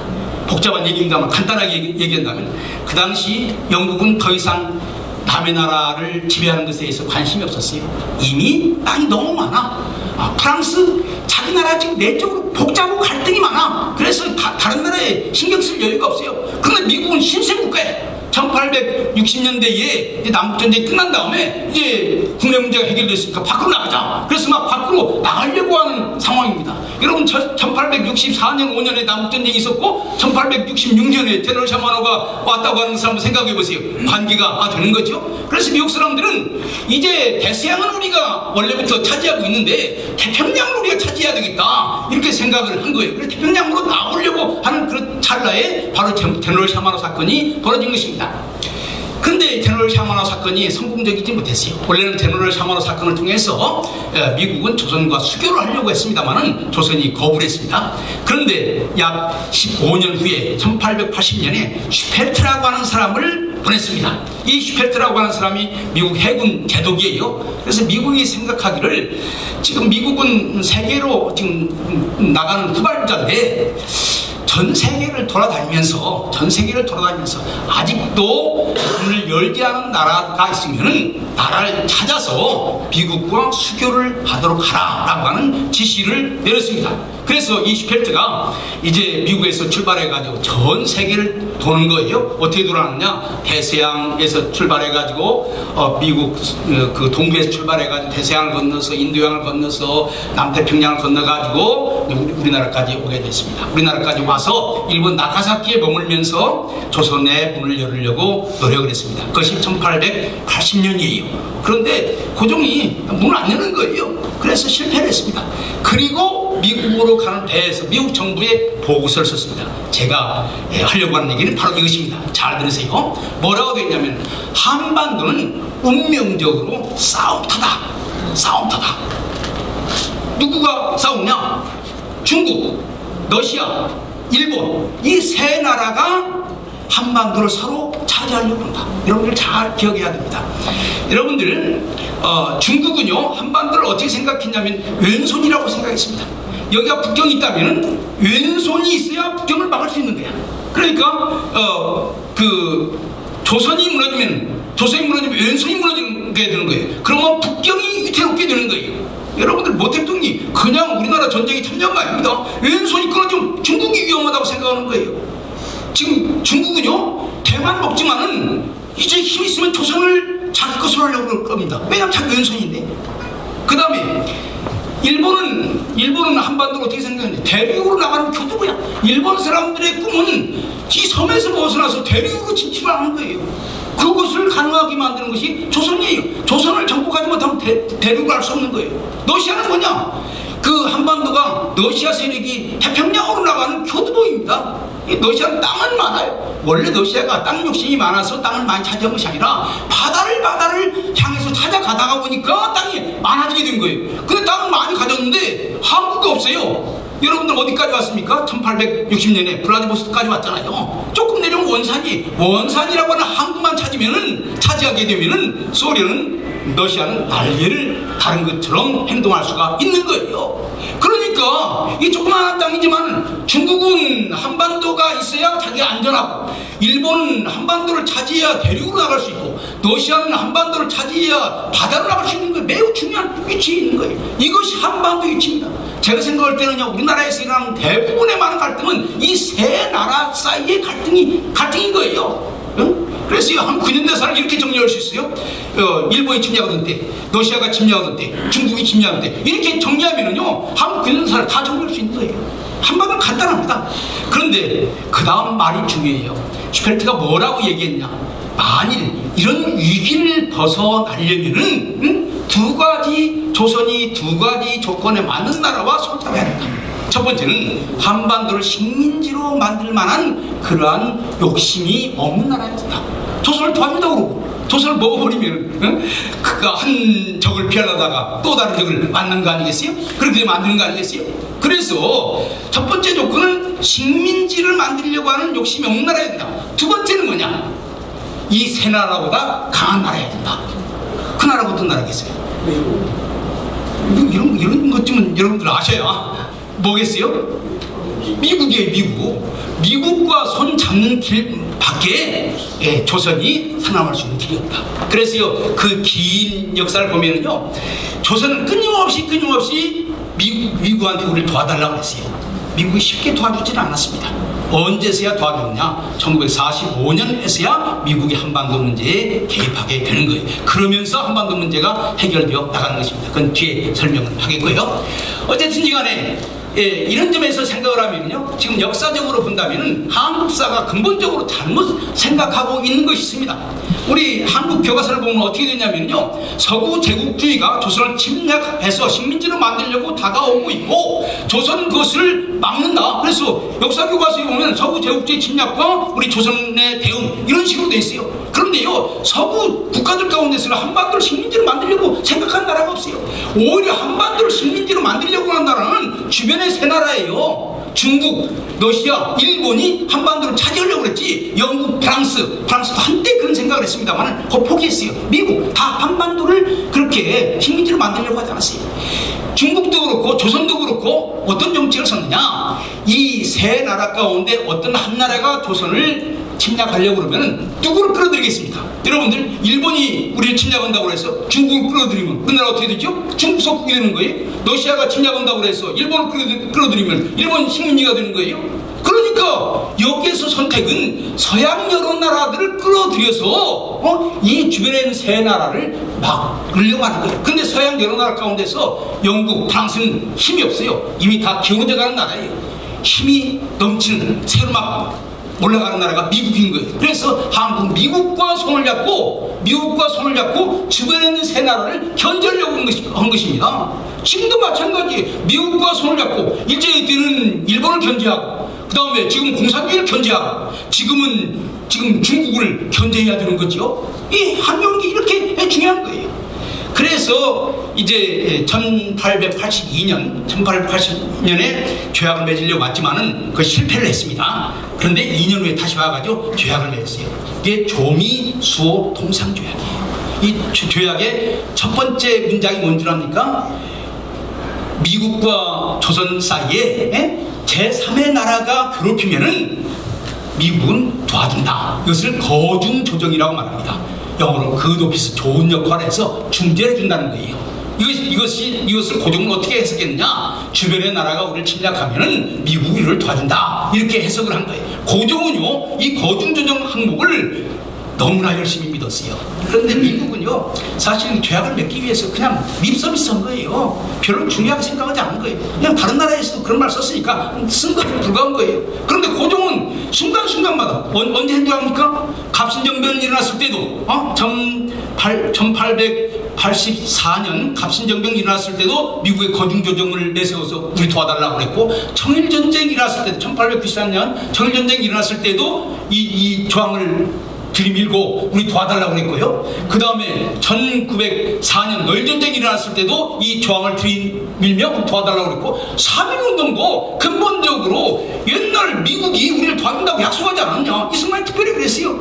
복잡한 얘기입니다만 간단하게 얘기한다면, 그 당시 영국은 더 이상 남의 나라를 지배하는 것에 대해서 관심이 없었어요. 이미 땅이 너무 많아. 프랑스 자기 나라 지금 내적으로 복잡하고 갈등이 많아. 그래서 다른 나라에 신경 쓸 여유가 없어요. 그런데 미국은 신생국가에 1860년대에 남북전쟁이 끝난 다음에 이제 국내 문제가 해결됐으니까 밖으로 나가자. 그래서 막 밖으로 나가려고 하는 상황입니다. 여러분 1864년 5년에 남북전쟁이 있었고 1866년에 제너럴 샤마노가 왔다고 하는 사람 생각해 보세요. 관계가 되는 거죠. 그래서 미국 사람들은 이제 대서양은 우리가 원래부터 차지하고 있는데 태평양을 우리가 차지해야 되겠다, 이렇게 생각을 한 거예요. 그래서 태평양으로 나오려고 하는 그런 찰나에 바로 제너럴 샤마노 사건이 벌어진 것입니다. 근데 제너럴 샤마노 사건이 성공적이지 못했어요. 원래는 제너럴 샤마노 사건을 통해서 미국은 조선과 수교를 하려고 했습니다만은 조선이 거부를 했습니다. 그런데 약 15년 후에 1880년에 슈펠트라고 하는 사람을 보냈습니다. 이 슈펠트라고 하는 사람이 미국 해군 제독이에요. 그래서 미국이 생각하기를 지금 미국은 세계로 지금 나가는 후발자인데 전 세계를 돌아다니면서 아직도 문을 열지 않은 나라가 있으면은 나라를 찾아서 미국과 수교를 하도록 하라라고 하는 지시를 내렸습니다. 그래서 이 슈펠트가 이제 미국에서 출발해가지고 전 세계를 도는 거예요. 어떻게 돌아가느냐? 대서양에서 출발해가지고 미국 그 동부에서 출발해가지고 대서양을 건너서 인도양을 건너서 남태평양을 건너가지고 우리나라까지 오게 됐습니다. 우리나라까지 와서 일본 나가사키에 머물면서 조선의 문을 열으려고 노력을 했습니다. 그것이 1880년이에요. 그런데 고종이 문을 안 여는 거예요. 그래서 실패를 했습니다. 그리고 미국으로 가는 배에서 미국 정부에 보고서를 썼습니다. 제가 하려고 하는 얘기는 바로 이것입니다. 잘 들으세요. 뭐라고 되어 있냐면 한반도는 운명적으로 싸움터다. 누구가 싸우냐? 중국, 러시아, 일본, 이 세 나라가 한반도를 서로 차지하려고 한다. 여러분들 잘 기억해야 됩니다. 여러분들 중국은요 한반도를 어떻게 생각했냐면 왼손이라고 생각했습니다. 여기가 북경이 있다면 왼손이 있어야 북경을 막을 수 있는 거야. 그러니까 그 조선이 무너지면 왼손이 무너지게 되는 거예요. 그러면 북경이 위태롭게 되는 거예요. 여러분들 모 대통령이 그냥 우리나라 전쟁이 참여한 거 아닙니다. 왼손이 끊어지면 중국이 위험하다고 생각하는 거예요. 지금 중국은요 대만 먹지만은 이제 힘 있으면 조선을 자기 것으로 하려고 그럴 겁니다. 왜냐하면 자기 왼손인데. 그 다음에 일본은 한반도를 어떻게 생각하냐? 대륙으로 나가는 교두보야. 일본 사람들의 꿈은 이 섬에서 벗어나서 대륙으로 진출을 하는 거예요. 그것을 가능하게 만드는 것이 조선이에요. 조선을 정복하지 못하면 대륙을 할 수 없는 거예요. 러시아는 뭐냐? 그 한반도가 러시아 세력이 태평양으로 나가는 교두보입니다. 이 러시아는 땅은 많아요. 원래 러시아가 땅 욕심이 많아서 땅을 많이 차지한 것이 아니라 바다를 향해서 찾아가다가 보니까 땅이 많아지게 된 거예요. 근데 땅은 많이 가졌는데 항구가 없어요. 여러분들 어디까지 왔습니까? 1860년에 블라디보스토크까지 왔잖아요. 조금 내려온 원산이라고 하는 항구만 차지하게 되면은 러시아는 날개를 다른 것처럼 행동할 수가 있는 거예요. 그러니까 이 조그마한 땅이지만 중국은 한반도가 있어야 자기가 안전하고, 일본은 한반도를 차지해야 대륙으로 나갈 수 있고, 러시아는 한반도를 차지해야 바다로 나갈 수 있는 거예요. 매우 중요한 위치에 있는 거예요. 이것이 한반도 위치입니다. 제가 생각할 때는요, 우리나라에서 일어나는 대부분의 많은 갈등은 이 세 나라 사이의 갈등인 거예요. 응? 그래서 한 9년 대사를 이렇게 정리할 수 있어요. 일본이 침략하던 때, 러시아가 침략하던 때, 중국이 침략하던 때, 이렇게 정리하면은요, 한 9년 대사를 다 정리할 수 있는 거예요. 한반도는 간단합니다. 그런데 그 다음 말이 중요해요. 슈펠트가 뭐라고 얘기했냐? 만일 이런 위기를 벗어나려면은 조선이 두 가지 조건에 맞는 나라와 손잡아야 된다. 첫 번째는 한반도를 식민지로 만들 만한 그러한 욕심이 없는 나라여야 된다. 조선을 도와준다고 그러고, 조선을 먹어버리면 한 적을 피하려다가 또 다른 적을 맞는 거 아니겠어요? 그렇게 만드는 거 아니겠어요? 그래서 첫 번째 조건은 식민지를 만들려고 하는 욕심이 없는 나라여야 된다. 두 번째는 뭐냐? 이 세 나라보다 강한 나라여야 된다. 그 나라가 어떤 나라겠어요? 이런 것쯤은 여러분들 아셔야. 뭐겠어요? 미국이에요. 미국과 손 잡는 길 밖에 조선이 살아남을 수 있는 길이 없다. 그래서 그 긴 역사를 보면은요, 조선은 끊임없이 미국한테 우리를 도와달라고 했어요. 미국이 쉽게 도와주지는 않았습니다. 언제서야 도와줬냐? 1945년에서야 미국이 한반도 문제에 개입하게 되는 거예요. 그러면서 한반도 문제가 해결되어 나가는 것입니다. 그건 뒤에 설명을 하겠고요. 어쨌든 간에 이런 점에서 생각을 하면요, 지금 역사적으로 본다면은 한국사가 근본적으로 잘못 생각하고 있는 것이 있습니다. 우리 한국 교과서를 보면 어떻게 되냐면요, 서구 제국주의가 조선을 침략해서 식민지로 만들려고 다가오고 있고, 조선은 그것을 막는다. 그래서 역사 교과서에 보면 서구 제국주의 침략과 우리 조선의 대응, 이런 식으로 돼 있어요. 그런데요, 서구 국가들 가운데서는 한반도를 식민지로 만들려고 생각한 나라가 없어요. 오히려 한반도를 식민지로 만들려고 하는 나라는 주변의 세 나라예요. 중국, 러시아, 일본이 한반도를 차지하려고 그랬지, 영국, 프랑스도 한때 그런 생각을 했습니다만 그거 포기했어요. 미국 다 한반도를 그렇게 식민지로 만들려고 하지 않았어요. 중국도 그렇고 조선도 그렇고 어떤 정책을 썼느냐? 이 세 나라 가운데 어떤 한 나라가 조선을 침략하려고 그러면 누구를 끌어들이겠습니까? 여러분들, 일본이 우리를 침략한다고 해서 중국을 끌어들이면 그 나라 어떻게 되죠? 중국 속국이 되는 거예요. 러시아가 침략한다고 해서 일본을 끌어들이면 일본 식민지가 되는 거예요. 그러니까 여기에서 선택은 서양 여러 나라들을 끌어들여서 이 주변에 있는 세 나라를 막으려고 하는 거예요. 근데 서양 여러 나라 가운데서 영국, 프랑스는 힘이 없어요. 이미 다 기울어져 가는 나라예요. 힘이 넘치는 새로 막 올라가는 나라가 미국인 거예요. 그래서 한국 미국과 손을 잡고 주변에 있는 세 나라를 견제하려고 한 것입니다. 지금도 마찬가지. 미국과 손을 잡고 일제히 때는 일본을 견제하고, 그 다음에 지금 공산주의를 견제하고, 지금 중국을 견제해야 되는 거죠. 이 한경기 이렇게 중요한 거예요. 그래서 이제 1880년에 조약을 맺으려고 왔지만은 그 실패를 했습니다. 그런데 2년 후에 다시 와가지고 조약을 맺었어요. 이게 조미수호 통상조약이에요. 이 조약의 첫 번째 문장이 뭔 줄 압니까? 미국과 조선 사이에 제3의 나라가 괴롭히면은 미국은 도와준다. 이것을 거중조정이라고 말합니다. 영어로 good office, 좋은 역할을 해서 중재해 준다는 거예요. 이것을 고종은 어떻게 해석했느냐? 주변의 나라가 우리를 침략하면은 미국이 우리를 도와준다. 이렇게 해석을 한 거예요. 고종은요, 이 거중조정 항목을 너무나 열심히 믿었어요. 그런데 미국은요, 사실 조약을 맺기 위해서 그냥 립서비스한 거예요. 별로 중요하게 생각하지 않은 거예요. 그냥 다른 나라에서도 그런 말 썼으니까 쓴 것에 불과한 거예요. 그런데 고종은 순간순간마다 언제 행동합니까? 갑신정변이 일어났을 때도 1884년 갑신정변이 일어났을 때도 미국의 거중조정을 내세워서 우리 도와달라고 그랬고, 청일전쟁이 일어났을 때도 1893년 청일전쟁이 일어났을 때도 이 조항을 들이밀고 우리 도와달라고 그랬고요. 그 다음에 1904년 노일전쟁이 일어났을 때도 이 조항을 들이밀며 우리 도와달라고 그랬고, 3.1운동도 근본적으로 옛날 미국이 우리를 도와준다고 약속하지 않았냐. 이승만이 특별히 그랬어요.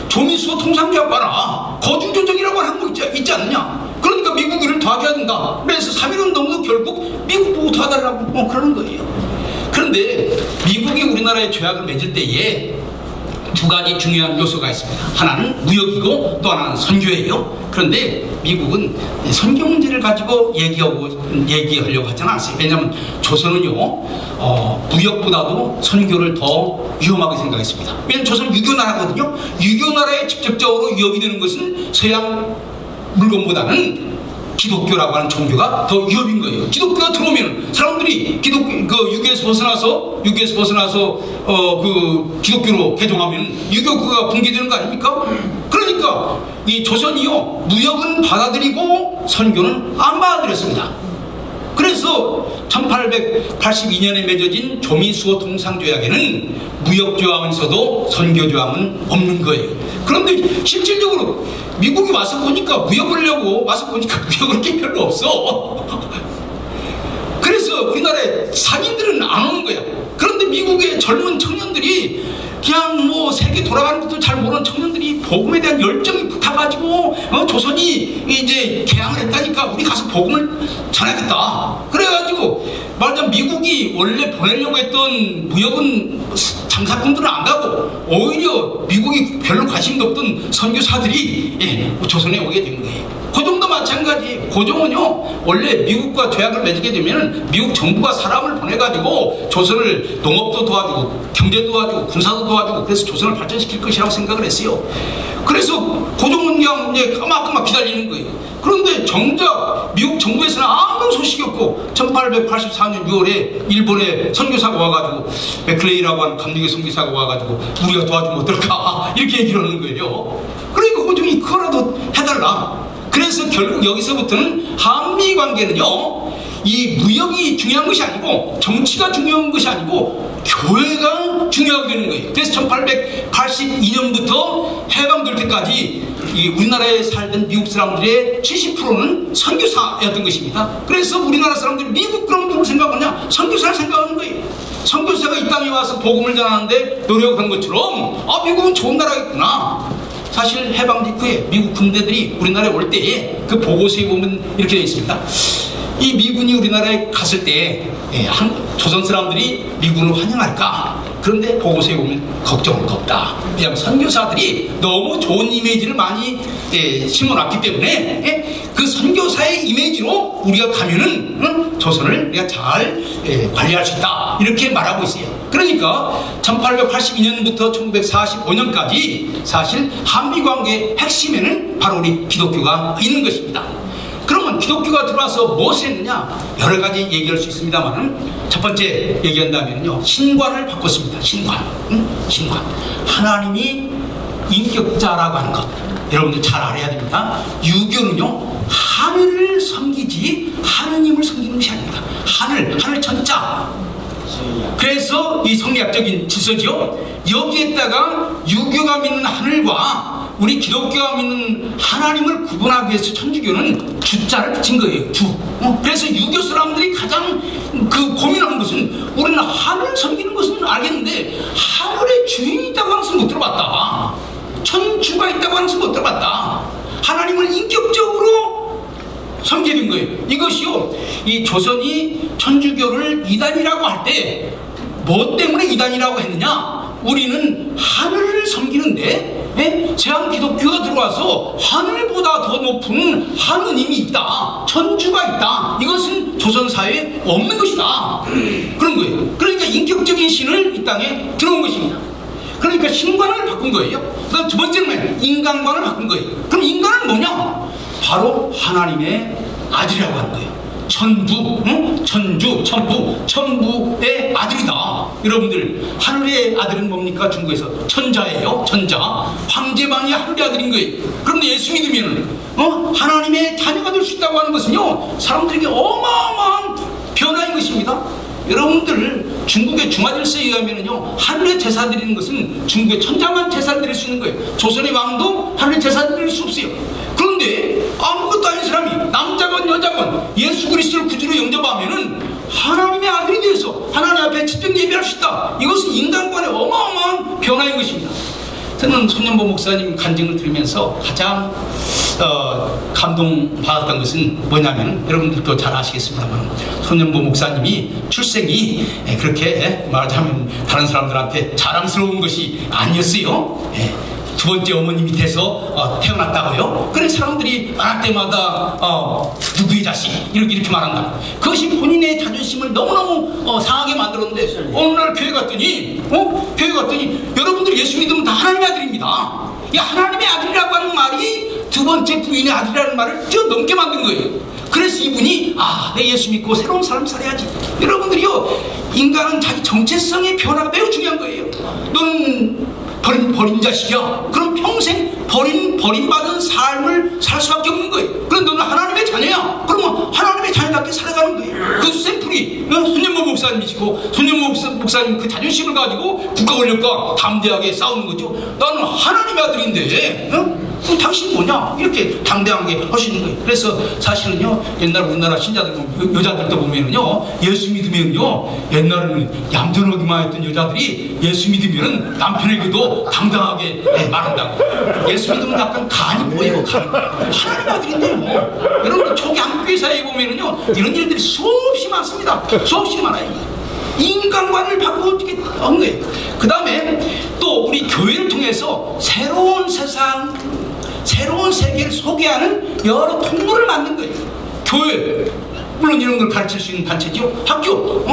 조미수호 통상조약 봐라, 거중조정이라고 하는 거 있지 않느냐. 그러니까 미국이 우리를 도와줘야 된다. 그래서 3.1운동도 결국 미국 보고 도와달라고 그러는 거예요. 그런데 미국이 우리나라에 조약을 맺을 때에 두 가지 중요한 요소가 있습니다. 하나는 무역이고 또 하나는 선교예요. 그런데 미국은 선교 문제를 가지고 얘기하려고 하지 않았어요. 왜냐하면 조선은요, 무역보다도 선교를 더 위험하게 생각했습니다. 왜냐하면 조선은 유교나라거든요. 유교나라에 직접적으로 위협이 되는 것은 서양 물건보다는 기독교라고 하는 종교가 더 위협인 거예요. 기독교가 들어오면 사람들이 유교에서 벗어나서 그 기독교로 개종하면 유교가 붕괴되는 거 아닙니까? 그러니까 이 조선이요, 무역은 받아들이고 선교는 안 받아들였습니다. 그래서 1882년에 맺어진 조미수호 통상조약에는 무역조항은 있어도 선교조항은 없는 거예요. 그런데 실질적으로 미국이 와서 보니까 무역을 게 별로 없어. 그래서 우리나라에 상인들은 안 오는 거야. 그런데 미국의 젊은 청년들이 그냥 뭐 세계 돌아가는 것도 잘 모르는 청년들이 복음에 대한 열정이 붙어가지고 조선이 이제 개항을 했다니까 우리 가서 복음을 전하겠다. 그래가지고 말하자면 미국이 원래 보내려고 했던 무역은 장사꾼들은 안 가고 오히려 미국이 별로 관심도 없던 선교사들이 조선에 오게 된 거예요. 고종도 마찬가지. 고종은요, 원래 미국과 조약을 맺게 되면 미국 정부가 사람을 보내가지고 조선을 농업도 도와주고 경제도 도와주고 군사도 도와주고 그래서 조선을 발전시킬 것이라고 생각을 했어요. 그래서 고종은 그냥 까맣까맣 기다리는 거예요. 그런데 정작 미국 정부에서는 아무 소식이 없고 1884년 6월에 일본에 선교사가 와가지고 맥클레이라고 하는 감리교 선교사가 와가지고 우리가 도와주면 어떨까 이렇게 얘기를 하는 거예요. 그러니까 고종이 그거라도 해달라. 그래서 결국 여기서부터는 한미 관계는요, 이 무역이 중요한 것이 아니고 정치가 중요한 것이 아니고 교회가 중요하게 되는 거예요. 그래서 1882년부터 해방될 때까지 이 우리나라에 살던 미국 사람들의 70%는 선교사였던 것입니다. 그래서 우리나라 사람들이 미국 그럼 누굴 생각하냐? 선교사를 생각하는 거예요. 선교사가 이 땅에 와서 복음을 전하는데 노력한 것처럼 미국은 좋은 나라겠구나. 사실 해방 직후에 미국 군대들이 우리나라에 올 때에 그 보고서에 보면 이렇게 되어 있습니다. 이 미군이 우리나라에 갔을 때 조선 사람들이 미군을 환영할까? 그런데 보고서에 보면 걱정할 거 없다. 왜냐하면 선교사들이 너무 좋은 이미지를 많이 심어놨기 때문에 그 선교사의 이미지로 우리가 가면은 조선을 우리가 잘 관리할 수 있다. 이렇게 말하고 있어요. 그러니까 1882년부터 1945년까지 사실 한미관계의 핵심에는 바로 우리 기독교가 있는 것입니다. 그러면 기독교가 들어와서 무엇을 했느냐? 여러 가지 얘기할 수 있습니다만 첫 번째 얘기한다면요, 신관을 바꿨습니다. 신관. 하나님이 인격자라고 하는 것 여러분들 잘 알아야 됩니다. 유교는요, 하늘을 섬기지 하느님을 섬기는 것이 아닙니다. 하늘 천자. 그래서 이 성리학적인 질서죠. 여기에다가 유교가 믿는 하늘과 우리 기독교가 믿는 하나님을 구분하기 위해서 천주교는 주자를 붙인 거예요. 주. 그래서 유교 사람들이 가장 고민하는 것은 우리는 하늘 섬기는 것은 알겠는데 하늘에 주인이 있다고 하는 것은 못 들어봤다. 천주가 있다고 하는 것은 못 들어봤다. 하나님을 인격적으로 섬기는 거예요. 이것이요, 이 조선이 천주교를 이단이라고 할 때 뭐 때문에 이단이라고 했느냐? 우리는 하늘을 섬기는데 제한 기독교가 들어와서 하늘보다 더 높은 하느님이 있다, 천주가 있다. 이것은 조선사회에 없는 것이다. 그런 거예요. 그러니까 인격적인 신을 이 땅에 들어온 것입니다. 그러니까 신관을 바꾼 거예요. 그다음 두 번째는 인간관을 바꾼 거예요. 그럼 인간은 뭐냐? 바로 하나님의 아들이라고 하는 거예요. 천부, 천부의 아들이다. 여러분들, 하늘의 아들은 뭡니까? 중국에서 천자예요. 천자. 황제방이 하늘의 아들인 거예요. 그런데 예수 믿으면 하나님의 자녀가 될 수 있다고 하는 것은요, 사람들에게 어마어마한 변화인 것입니다. 여러분들, 중국의 중화질서에 의하면요, 하늘의 제사 드리는 것은 중국의 천자만 제사를 드릴 수 있는 거예요. 조선의 왕도 하늘의 제사를 드릴 수 없어요. 그런데 아무것도 아닌 사람이, 남자건 여자건 예수 그리스도를 구주로 영접하면은 하나님의 아들이 되어서 하나님 앞에 직접 예배할 수 있다. 이것은 인간관의 어마어마한 변화인 것입니다. 저는 손연보 목사님 간증을 들으면서 가장 감동받았던 것은 뭐냐면, 여러분들도 잘 아시겠습니다만, 손연보 목사님이 출생이 그렇게 말하자면 다른 사람들한테 자랑스러운 것이 아니었어요. 두 번째 어머니 밑에서 태어났다고요. 그래 사람들이 말할 때마다 누구의 자식 이렇게 말한다. 그것이 본인의 자존심을 너무너무 상하게 만들었는데, 어느 날 교회 갔더니 여러분들 예수 믿으면 다 하나님의 아들입니다. 이 하나님의 아들이라고 하는 말이 두 번째 부인의 아들이라는 말을 뛰어넘게 만든 거예요. 그래서 이분이 내 예수 믿고 새로운 삶을 살아야지. 여러분들이요, 인간은 자기 정체성의 변화가 매우 중요한 거예요. 너는 버린 자식이야. 그럼 평생 버림받은 삶을 살 수밖에 없는 거예요. 그럼 너는 하나님의 자녀야. 그러면 하나님의 자녀답게 살아가는 거예요. 그 샘플이 손연보 목사님이시고, 손연보 목사님 그 자존심을 가지고 국가 권력과 담대하게 싸우는 거죠. 나는 하나님의 아들인데 그럼 당신 뭐냐? 이렇게 당대하게 하시는 거예요. 그래서 사실은요, 옛날 우리나라 신자들, 여자들도 보면은요, 예수 믿으면요, 옛날에는 얌전하기만 했던 여자들이 예수 믿으면 남편에게도 당당하게 말한다고. 예수 믿으면 약간 간이 보이고, 하나님 아들인데요. 여러분, 초기 한국교회 사회에 보면은요, 이런 일들이 수없이 많습니다. 수없이 많아요. 인간관을 바꾸고 어떻게 한 거예요. 그 다음에 또 우리 교회를 통해서 새로운 세상, 새로운 세계를 소개하는 여러 통로를 만든 거예요. 교회, 물론 이런 걸 가르칠 수 있는 단체죠. 학교,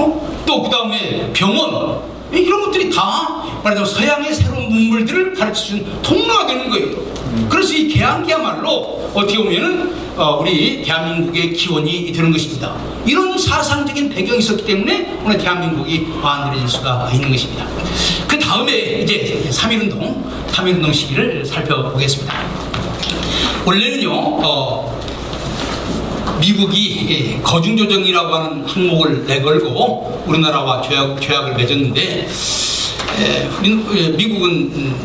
또 그 다음에 병원, 이런 것들이 다 말하자면 서양의 새로운 문물들을 가르칠 수 있는 통로가 되는 거예요. 그래서 이 개항기야말로 어떻게 보면은 우리 대한민국의 기원이 되는 것입니다. 이런 사상적인 배경이 있었기 때문에 오늘 대한민국이 만들어질 수가 있는 것입니다. 그 다음에 이제 3.1운동 시기를 살펴보겠습니다. 원래는요, 미국이 거중조정이라고 하는 항목을 내걸고 우리나라와 조약을 맺었는데, 미국은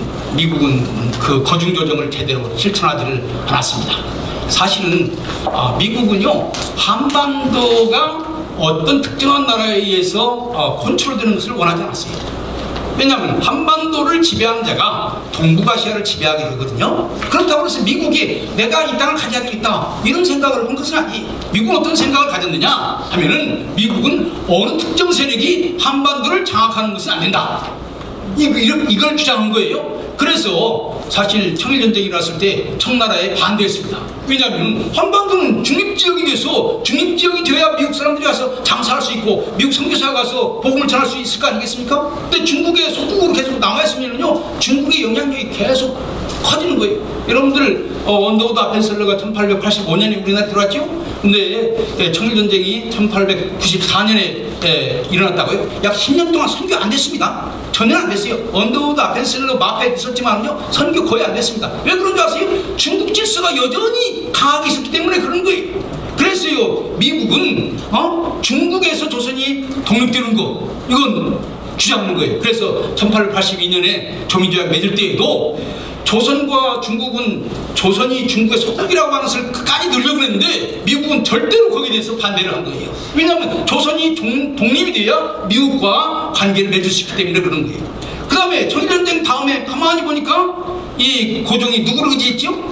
그 거중조정을 제대로 실천하지를 않았습니다. 사실은 미국은요, 한반도가 어떤 특정한 나라에 의해서 컨트롤되는 것을 원하지 않았어요. 왜냐하면 한반도를 지배하는 자가 동북아시아를 지배하게 되거든요. 그렇다고 해서 미국이 내가 이 땅을 가져야겠다 이런 생각을 한 것은 아니에요. 미국은 어떤 생각을 가졌느냐 하면은, 미국은 어느 특정 세력이 한반도를 장악하는 것은 안 된다, 이걸 주장한 거예요. 그래서 사실 청일전쟁이 일어났을 때 청나라에 반대했습니다. 왜냐하면 한반도는 중립지역이 돼서, 중립지역이 되어야 미국 사람들이 가서 장사할 수 있고 미국 선교사가 가서 복음을 전할 수 있을 거 아니겠습니까? 근데 중국의 속국으로 계속 남아있으면요, 중국의 영향력이 계속 커지는 거예요. 여러분들 언더우드 아펜셀러가 1885년에 우리나라에 들어왔죠? 근데 청일전쟁이 1894년에 일어났다고요? 약 10년 동안 선교 안 됐습니다. 전혀 안 됐어요. 언더우드 아펜셀러 마페에 있었지만요, 선교 거의 안 됐습니다. 왜 그런 줄 아세요? 중국 질서가 여전히 강하게 있었기 때문에 그런 거예요. 그래서요, 미국은 중국에서 조선이 독립되는 거, 이건 주장하는 거예요. 그래서 1882년에 조민조약 맺을 때에도 조선과 중국은, 조선이 중국의 속국이라고 하는 것을 끝까지 늘려고 했는데 미국은 절대로 거기에 대해서 반대를 한 거예요. 왜냐하면 조선이 독립이 돼야 미국과 관계를 맺을 수 있기 때문에 그런 거예요. 그 다음에 청일전쟁 다음에 가만히 보니까 이 고종이 누구를 의지했죠?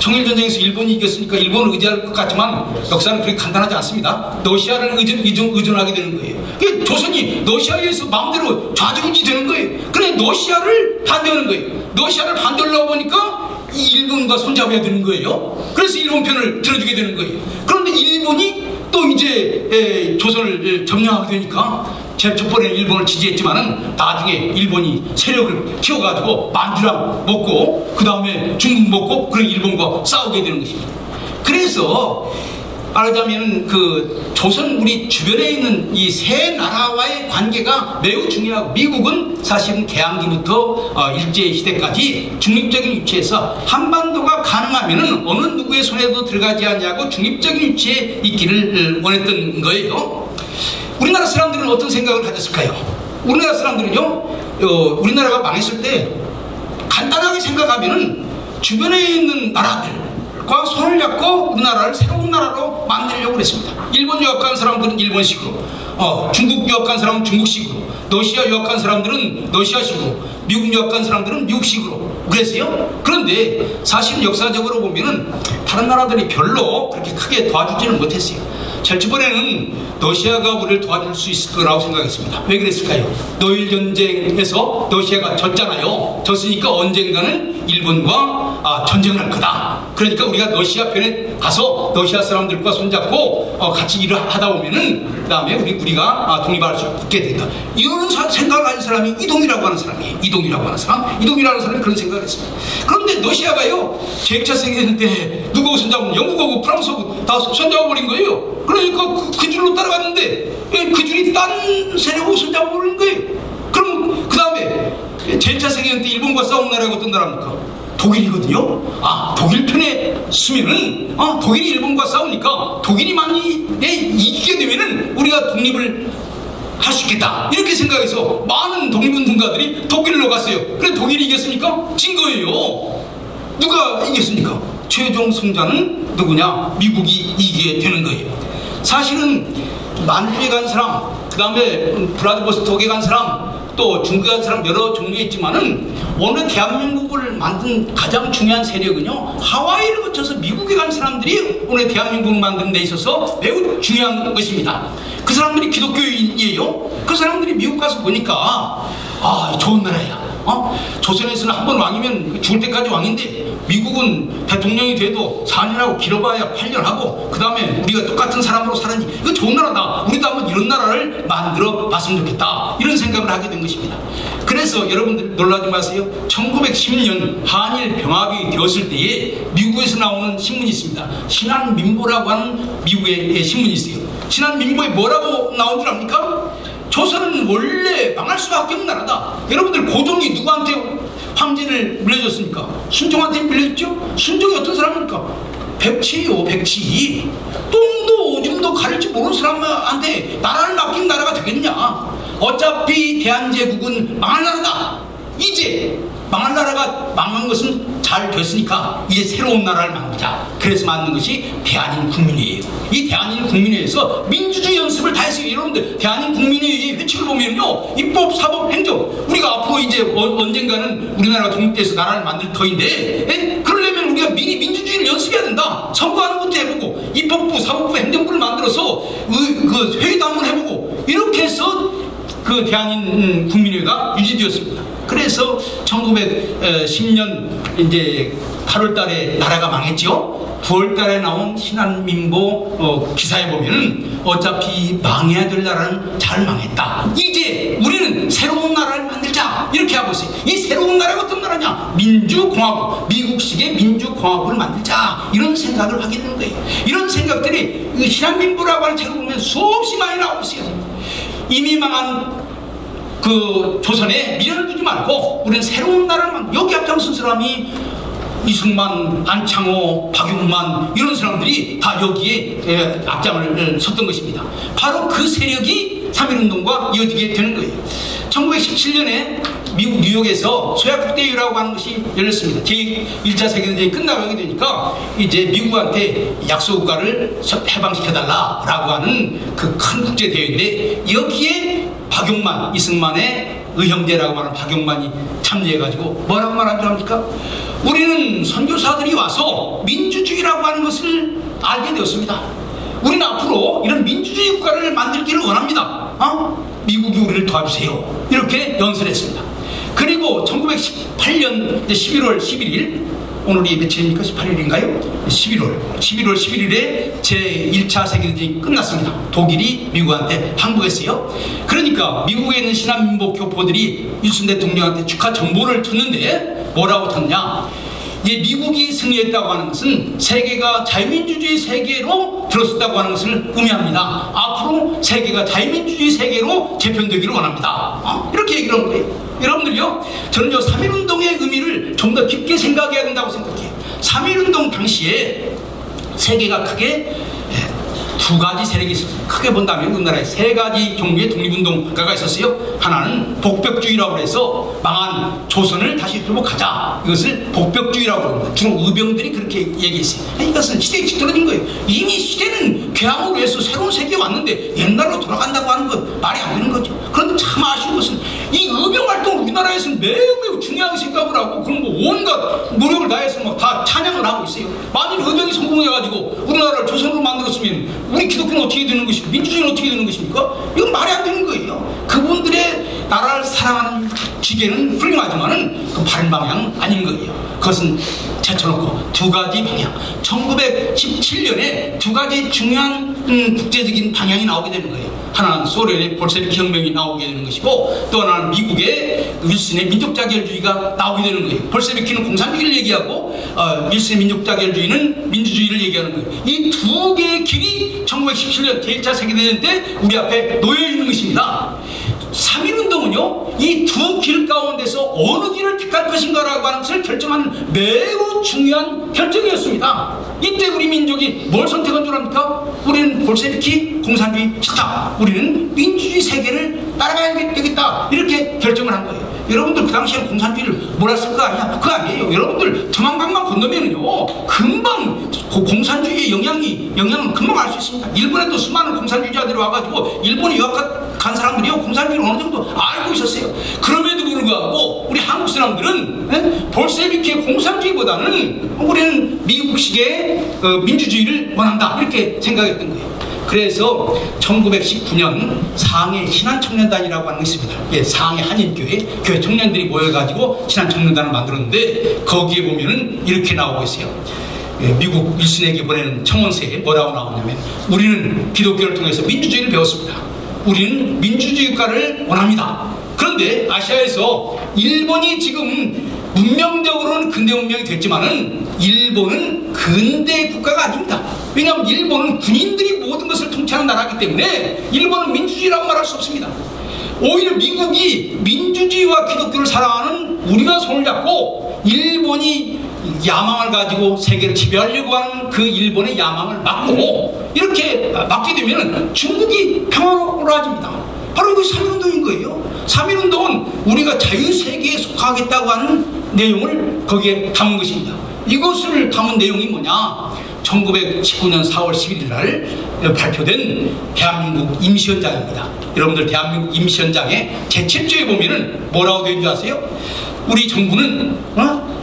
청일전쟁에서 일본이 이겼으니까 일본을 의지할 것 같지만 역사는 그렇게 간단하지 않습니다. 러시아를 의존하게 되는 거예요. 조선이 러시아에 의해서 마음대로 좌지우지 되는 거예요. 그래 러시아를 반대하는 거예요. 러시아를 반대하려고 보니까 이 일본과 손잡아야 되는 거예요. 그래서 일본 편을 들어주게 되는 거예요. 그런데 일본이 또 이제 조선을 점령하게 되니까, 제가 첫번에 일본을 지지했지만은 나중에 일본이 세력을 키워가지고 만주랑 먹고 그 다음에 중국 먹고 그런 일본과 싸우게 되는 것입니다. 그래서 말하자면 그 조선 우리 주변에 있는 이 세 나라와의 관계가 매우 중요하고, 미국은 사실은 개항기부터 일제시대까지 중립적인 위치에서 한반도가 가능하면은 어느 누구의 손에도 들어가지 않냐고 중립적인 위치에 있기를 원했던 거예요. 우리나라 사람들은 어떤 생각을 가졌을까요? 우리나라 사람들은요, 우리나라가 망했을 때 간단하게 생각하면은 주변에 있는 나라들과 손을 잡고 우리나라를 새로운 나라로 만들려고 그랬습니다. 일본 유학간 사람들은 일본식으로, 중국 유학간 사람은 중국식으로, 러시아 유학간 사람들은 러시아식으로, 미국 유학간 사람들은 미국식으로 그랬어요. 그런데 사실 역사적으로 보면은 다른 나라들이 별로 그렇게 크게 도와주지는 못했어요. 절주번에는 러시아가 우리를 도와줄 수 있을 거라고 생각했습니다. 왜 그랬을까요? 노일 전쟁에서 러시아가 졌잖아요. 졌으니까 언젠가는 일본과 전쟁을 할 거다. 그러니까 우리가 러시아 편에 가서 러시아 사람들과 손잡고 같이 일을 하다 보면은 그 다음에 우리가 독립할 수 있게 된다. 이런 생각을 가진 사람이 이동이라고 하는 사람이에요. 이동이라고 하는 사람이 그런 생각을 했습니다. 그런데 러시아가요, 제2차 세계대전 때 누구 손잡으면 영국하고 프랑스하고 다 손잡아버린 거예요. 그러니까 그 줄로 따라갔는데 그 줄이 딴 세력하고 손잡아버린 거예요. 그럼 그 다음에 제1차 세계대전 때 일본과 싸운 나라가 어떤 나라입니까? 독일이거든요. 독일 편에 쓰면은 독일이 일본과 싸우니까 독일이 많이 이기게 되면은 우리가 독립을 할 수 있겠다, 이렇게 생각해서 많은 독립운동가들이 독일로 갔어요. 그래 독일이 이겼으니까 진 거예요. 누가 이겼습니까? 최종 승자는 누구냐? 미국이 이기게 되는 거예요. 사실은 만주에 간 사람, 그 다음에 블라디보스톡에 간 사람, 또 중국에 간 사람 여러 종류가 있지만은 오늘 대한민국을 만든 가장 중요한 세력은요, 하와이를 거쳐서 미국에 간 사람들이 오늘 대한민국을 만드는 데 있어서 매우 중요한 것입니다. 그 사람들이 기독교인이에요. 그 사람들이 미국 가서 보니까 좋은 나라야. 조선에서는 한 번 왕이면 죽을 때까지 왕인데 미국은 대통령이 돼도 4년하고 길어봐야 8년 하고 그 다음에 우리가 똑같은 사람으로 살았니, 이거 좋은 나라다. 우리도 한번 이런 나라를 만들어 봤으면 좋겠다, 이런 생각을 하게 된 것입니다. 그래서 여러분들 놀라지 마세요. 1910년 한일 병합이 되었을 때에 미국에서 나오는 신문이 있습니다. 신한민보라고 하는 미국의 신문이 있어요. 신한민보에 뭐라고 나온 줄 압니까? 조선은 원래 망할 수밖에 없는 나라다. 여러분들 고종이 누구한테 황제를 물려줬습니까? 순종한테 물려줬죠? 순종이 어떤 사람입니까? 백치예요, 백치. 똥도 오줌도 가릴 줄 모르는 사람한테 나라를 맡긴 나라가 되겠냐? 어차피 대한제국은 망할 나라다. 이제 망할 나라가 망한 것은 잘 됐으니까 이제 새로운 나라를 만들자. 그래서 만든 것이 대한민국민회의예요. 이 대한민국민회의에서 민주주의 연습을 다 했어요. 여러분들 대한민국민회의 회칙을 보면요, 입법, 사법, 행정, 우리가 앞으로 이제 언젠가는 우리나라가 독립돼서 나라를 만들 터인데, 그러려면 우리가 미리 민주주의를 연습해야 된다. 선거하는 것도 해보고 입법부, 사법부, 행정부를 만들어서 그 회의도 한번 해보고, 이렇게 해서 그 대한민국민회의가 유지되었습니다. 그래서 1910년 이제 8월 달에 나라가 망했죠. 9월 달에 나온 신한민보 기사에 보면은 어차피 망해야 될 나라는 잘 망했다. 이제 우리는 새로운 나라를 만들자. 이렇게 하고 있어요. 이 새로운 나라가 어떤 나라냐? 민주공화국, 미국식의 민주공화국을 만들자. 이런 생각을 하게 되는 거예요. 이런 생각들이 신한민보라고 하는 책을 보면 수없이 많이 나오고 있어요. 이미 망한 그 조선에 미련을 두지 말고 우리는 새로운 나라를 여기 앞장선 사람이 이승만, 안창호, 박용만, 이런 사람들이 다 여기에 앞장을 섰던 것입니다. 바로 그 세력이 3.1운동과 이어지게 되는 거예요. 1917년에 미국 뉴욕에서 소야국대회라고 하는 것이 열렸습니다. 제1차 세계대전이 끝나가게 되니까 이제 미국한테 약소국가를 해방시켜달라라고 하는 그 큰 국제대회인데, 여기에 박용만, 이승만의 의형제라고 하는 박용만이 참여해가지고 뭐라고 말한 줄 압니까? 우리는 선교사들이 와서 민주주의라고 하는 것을 알게 되었습니다. 우리는 앞으로 이런 민주주의 국가를 만들기를 원합니다. 미국이 우리를 도와주세요. 이렇게 연설했습니다. 그리고 1918년 11월 11일, 오늘이 며칠입니까? 18일인가요? 11월 11일에 제1차 세계대전이 끝났습니다. 독일이 미국한테 항복했어요. 그러니까 미국에 있는 신한민복 교포들이 일순 대통령한테 축하 정보를 쳤는데 뭐라고 쳤냐? 이 미국이 승리했다고 하는 것은 세계가 자유민주주의 세계로 들어섰다고 하는 것을 의미합니다. 앞으로 세계가 자유민주주의 세계로 재편되기를 원합니다. 이렇게 얘기를 하는 거예요. 여러분들요, 저는 3.1운동의 의미를 좀 더 깊게 생각해야 된다고 생각해요. 3.1운동 당시에 세계가 크게 두 가지 세력이 있었어요. 크게 본다면 우리나라에 세 가지 종류의 독립운동가가 있었어요. 하나는 복벽주의라고 해서 망한 조선을 다시 회복하자. 이것을 복벽주의라고 합니다. 주로 의병들이 그렇게 얘기했어요. 이것은 시대에 뒤떨어진 거예요. 이미 시대는 개항으로 해서 새로운 세계에 왔는데 옛날로 돌아간다고 하는 건 말이 안 되는 거죠. 그런데 참 아쉬운 것은 이 의병 활동을 우리나라에서는 매우 중요하게 생각을 하고 그런 거 온갖 노력을 다해서 막 다 찬양을 하고 있어요. 만일 의병이 성공해가지고 우리나라를 조선으로 만들었으면 우리 기독교는 어떻게 되는 것입니까? 민주주의는 어떻게 되는 것입니까? 이건 말이 안 되는 거예요. 그분들의 나라를 사랑하는 지게는 훌륭하지만은 그 바른 방향은 아닌 거예요. 그것은 제쳐놓고 두 가지 방향. 1917년에 두 가지 중요한 국제적인 방향이 나오게 되는 거예요. 하나는 소련의 볼셰비키 혁명이 나오게 되는 것이고 또 하나는 미국의 윌슨의 민족자결주의가 나오게 되는 거예요. 볼셰비키는 공산주의를 얘기하고 윌슨의 민족자결주의는 민주주의를 얘기하는 거예요. 이 두 개의 길이 1917년 제1차 세계대전 때 우리 앞에 놓여 있는 것입니다. 3.1운동은요, 이 두 길 가운데서 어느 길을 택할 것인가라고 하는 것을 결정하는 매우 중요한 결정이었습니다. 이때 우리 민족이 뭘 선택한 줄 압니까? 우리는 볼셰비키 공산주의 싫다. 우리는 민주주의 세계를 따라가야 되겠다. 이렇게 결정을 한 거예요. 여러분들 그 당시에 공산주의를 몰랐을 거 아니야? 그거 아니에요. 여러분들 두만강만 건너면은요, 금방 공산주의의 영향을 금방 알 수 있습니다. 일본에도 수많은 공산주의자들이 와가지고 일본에 유학 간 사람들이요, 공산주의를 어느 정도 알고 있었어요. 그럼에도 불구하고 우리 한국 사람들은 볼셰비키의 공산주의보다는 우리는 미국식의 민주주의를 원한다. 이렇게 생각했던 거예요. 그래서 1919년 상해 신한청년단이라고 하는 것이 있습니다. 예, 상해 한인교회 교회 청년들이 모여가지고 신한청년단을 만들었는데 거기에 보면은 이렇게 나오고 있어요. 예, 미국 윌슨에게 보내는 청원서에 뭐라고 나오냐면 우리는 기독교를 통해서 민주주의를 배웠습니다. 우리는 민주주의 국가를 원합니다. 그런데 아시아에서 일본이 지금 문명적으로는 근대 문명이 됐지만은 일본은 근대 국가가 아닙니다. 왜냐하면 일본은 군인들이 모든 것을 통치하는 나라이기 때문에 일본은 민주주의라고 말할 수 없습니다. 오히려 미국이 민주주의와 기독교를 사랑하는 우리가 손을 잡고 일본이 야망을 가지고 세계를 지배하려고 하는 그 일본의 야망을 막고 이렇게 막게 되면 중국이 평화로워집니다. 바로 이거 3.1운동인 거예요. 3.1운동은 우리가 자유세계에 속하겠다고 하는 내용을 거기에 담은 것입니다. 이것을 담은 내용이 뭐냐? 1919년 4월 11일 날 발표된 대한민국 임시헌장입니다. 여러분들 대한민국 임시헌장의 제7조에 보면은 뭐라고 되어 있는지 아세요? 우리 정부는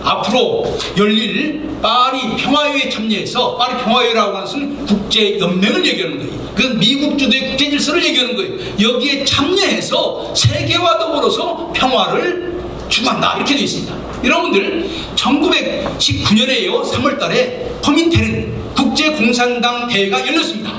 앞으로 열릴 파리 평화회의에 참여해서, 파리 평화회의라고 하는 것은 국제연맹을 얘기하는 거예요. 그건 미국 주도의 국제질서를 얘기하는 거예요. 여기에 참여해서 세계와 더불어서 평화를 추구한다. 이렇게 되어 있습니다. 여러분들 1919년에요 3월달에 코민테른 국제공산당 대회가 열렸습니다.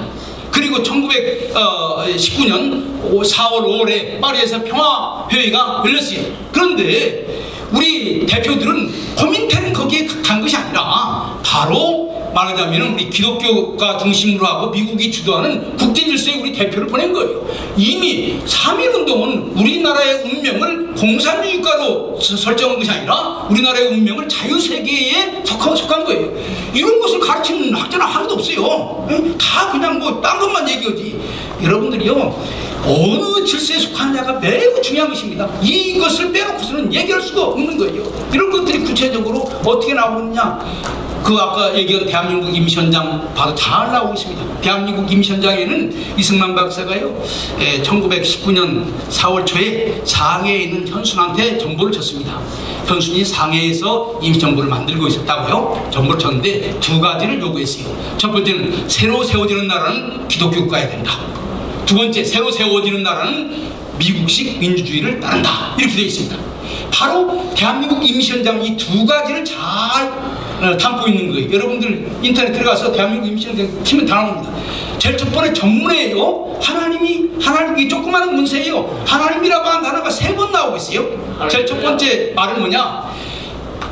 그리고 1919년 4월 5월에 파리에서 평화회의가 열렸어요. 그런데 우리 대표들은 코민테른 거기에 간 것이 아니라 바로 말하자면 우리 기독교가 중심으로 하고 미국이 주도하는 국제질서에 우리 대표를 보낸 거예요. 이미 3.1운동은 우리나라의 운명을 공산주의 국가로 설정한 것이 아니라 우리나라의 운명을 자유세계에 속한 거예요. 이런 것을 가르치는 학자는 하나도 없어요. 다 그냥 뭐 딴 것만 얘기하지. 여러분들이요, 어느 질서에 속하느냐가 매우 중요한 것입니다. 이것을 빼놓고서는 얘기할 수가 없는 거예요. 이런 것들이 구체적으로 어떻게 나오느냐, 그 아까 얘기한 대한민국 임시헌장 봐도 잘 나오고 있습니다. 대한민국 임시헌장에는 이승만 박사가요 1919년 4월 초에 상해에 있는 현순한테 정보를 줬습니다. 현순이 상해에서 임시정부를 만들고 있었다고요. 정보를 줬는데 두 가지를 요구했어요. 첫 번째는 새로 세워지는 나라는 기독교 국가여야 된다. 두 번째, 새로 세워지는 나라는 미국식 민주주의를 따른다. 이렇게 되어 있습니다. 바로 대한민국 임시헌장 이 두 가지를 잘 담고 있는 거예요. 여러분들 인터넷 들어가서 대한민국 임시헌장 치면 다 나옵니다. 제일 첫 번째 전문에요, 하나님이 조그마한 문서예요. 하나님이라고 하는 단어가 3번 나오고 있어요. 제일 첫 번째 말은 뭐냐?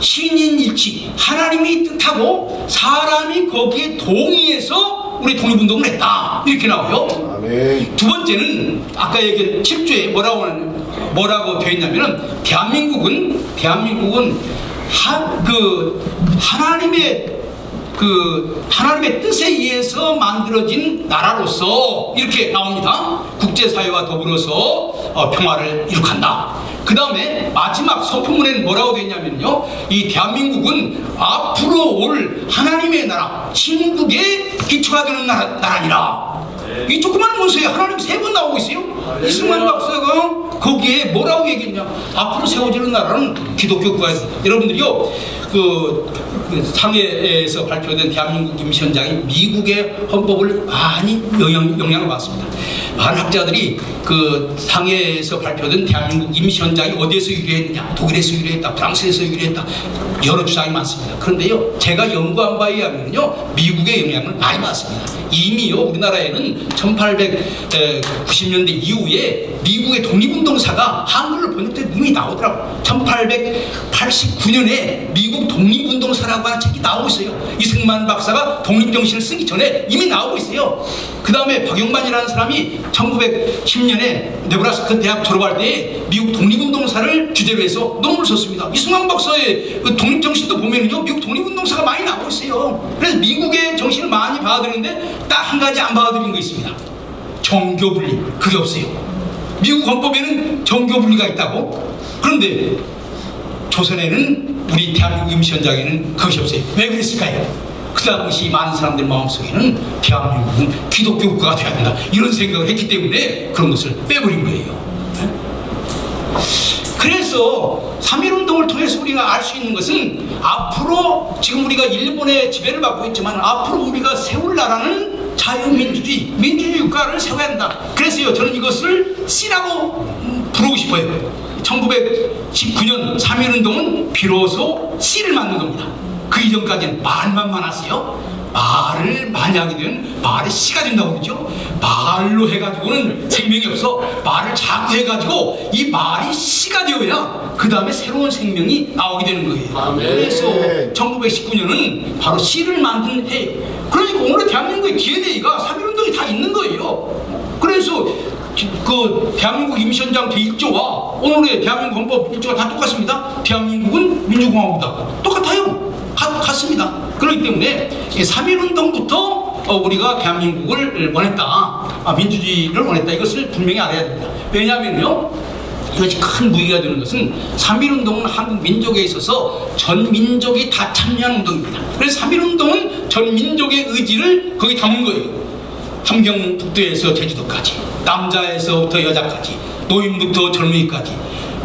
신인일치, 하나님이 뜻하고 사람이 거기에 동의해서 우리 독립운동을 했다, 이렇게 나와요. 아멘. 두 번째는 아까 얘기한 7조에 뭐라고 되어 있냐면은 대한민국은 하나님의 뜻에 의해서 만들어진 나라로서 이렇게 나옵니다. 국제사회와 더불어서 평화를 이룩한다. 그 다음에 마지막 서표문에는 뭐라고 되어 있냐면요, 이 대한민국은 앞으로 올 하나님의 나라, 신국의 기초가 되는 나라니라. 이 조그마한 문서에 하나님 3번 나오고 있어요. 이승만 박사가 거기에 뭐라고 얘기했냐, 앞으로 세워지는 나라는 기독교 국가에. 여러분들이요, 그 상해에서 발표된 대한민국 임시헌장이 미국의 헌법을 많이 영향을 받습니다. 많은 학자들이 그 상해에서 발표된 대한민국 임시헌장이 어디에서 유래했느냐, 독일에서 유래했다, 프랑스에서 유래했다, 여러 주장이 많습니다. 그런데요, 제가 연구한 바에 의하면요, 미국의 영향을 많이 받습니다. 이미요, 우리나라에는 1890년대 이후에 미국의 독립운동사가 한글로 번역된 이미 나오더라고요. 1889년에 미국 독립운동사라고 하는 책이 나오고 있어요. 이승만 박사가 독립정신을 쓰기 전에 이미 나오고 있어요. 그 다음에 박영만이라는 사람이 1910년에 네브라스카 대학 졸업할 때 미국 독립운동사를 주제로 해서 논문을 썼습니다. 이승만 박사의 그 독립정신도 보면요, 미국 독립운동사가 많이 나오고 있어요. 그래서 미국의 정신을 많이 받아들이는데 딱 한 가지 안 받아들인 거 있습니다. 정교분리. 그게 없어요. 미국 헌법에는 정교분리가 있다고. 그런데 조선에는, 우리 대한민국 임시헌장에는 그것이 없어요. 왜 그랬을까요? 그 당시 많은 사람들 마음속에는 대한민국은 기독교 국가가 되어야 된다, 이런 생각을 했기 때문에 그런 것을 빼버린 거예요. 그래서 3.1운동을 통해서 우리가 알 수 있는 것은, 앞으로 지금 우리가 일본의 지배를 받고 있지만 앞으로 우리가 세울 나라는 자유민주주의, 민주주의 국가를 세워야 한다. 그래서요, 저는 이것을 C라고 부르고 싶어요. 1919년 3.1운동은 비로소 C를 만든 겁니다. 그 이전까지는 말만 많았어요. 말을 많이 하게 되면 말이 씨가 된다고 그러죠. 말로 해가지고는 생명이 없어. 말을 자꾸 해가지고 이 말이 씨가 되어야 그 다음에 새로운 생명이 나오게 되는 거예요. 아멘. 그래서 1919년은 바로 씨를 만든 해. 그러니까 오늘 대한민국의 DNA가 3.1운동이 다 있는 거예요. 그래서 그 대한민국 임시헌장 제1조와 오늘의 대한민국 헌법 1조가 다 똑같습니다. 대한민국은 민주공화국이다. 똑같아요. 같습니다. 그렇기 때문에 3.1운동부터 우리가 대한민국을 원했다, 민주주의를 원했다, 이것을 분명히 알아야 됩니다. 왜냐하면요, 이것이 큰 무기가 되는 것은 3.1운동은 한국 민족에 있어서 전 민족이 다 참여한 운동입니다. 그래서 3.1운동은 전 민족의 의지를 거기 담은 거예요. 함경북도에서 제주도까지, 남자에서부터 여자까지, 노인부터 젊은이까지,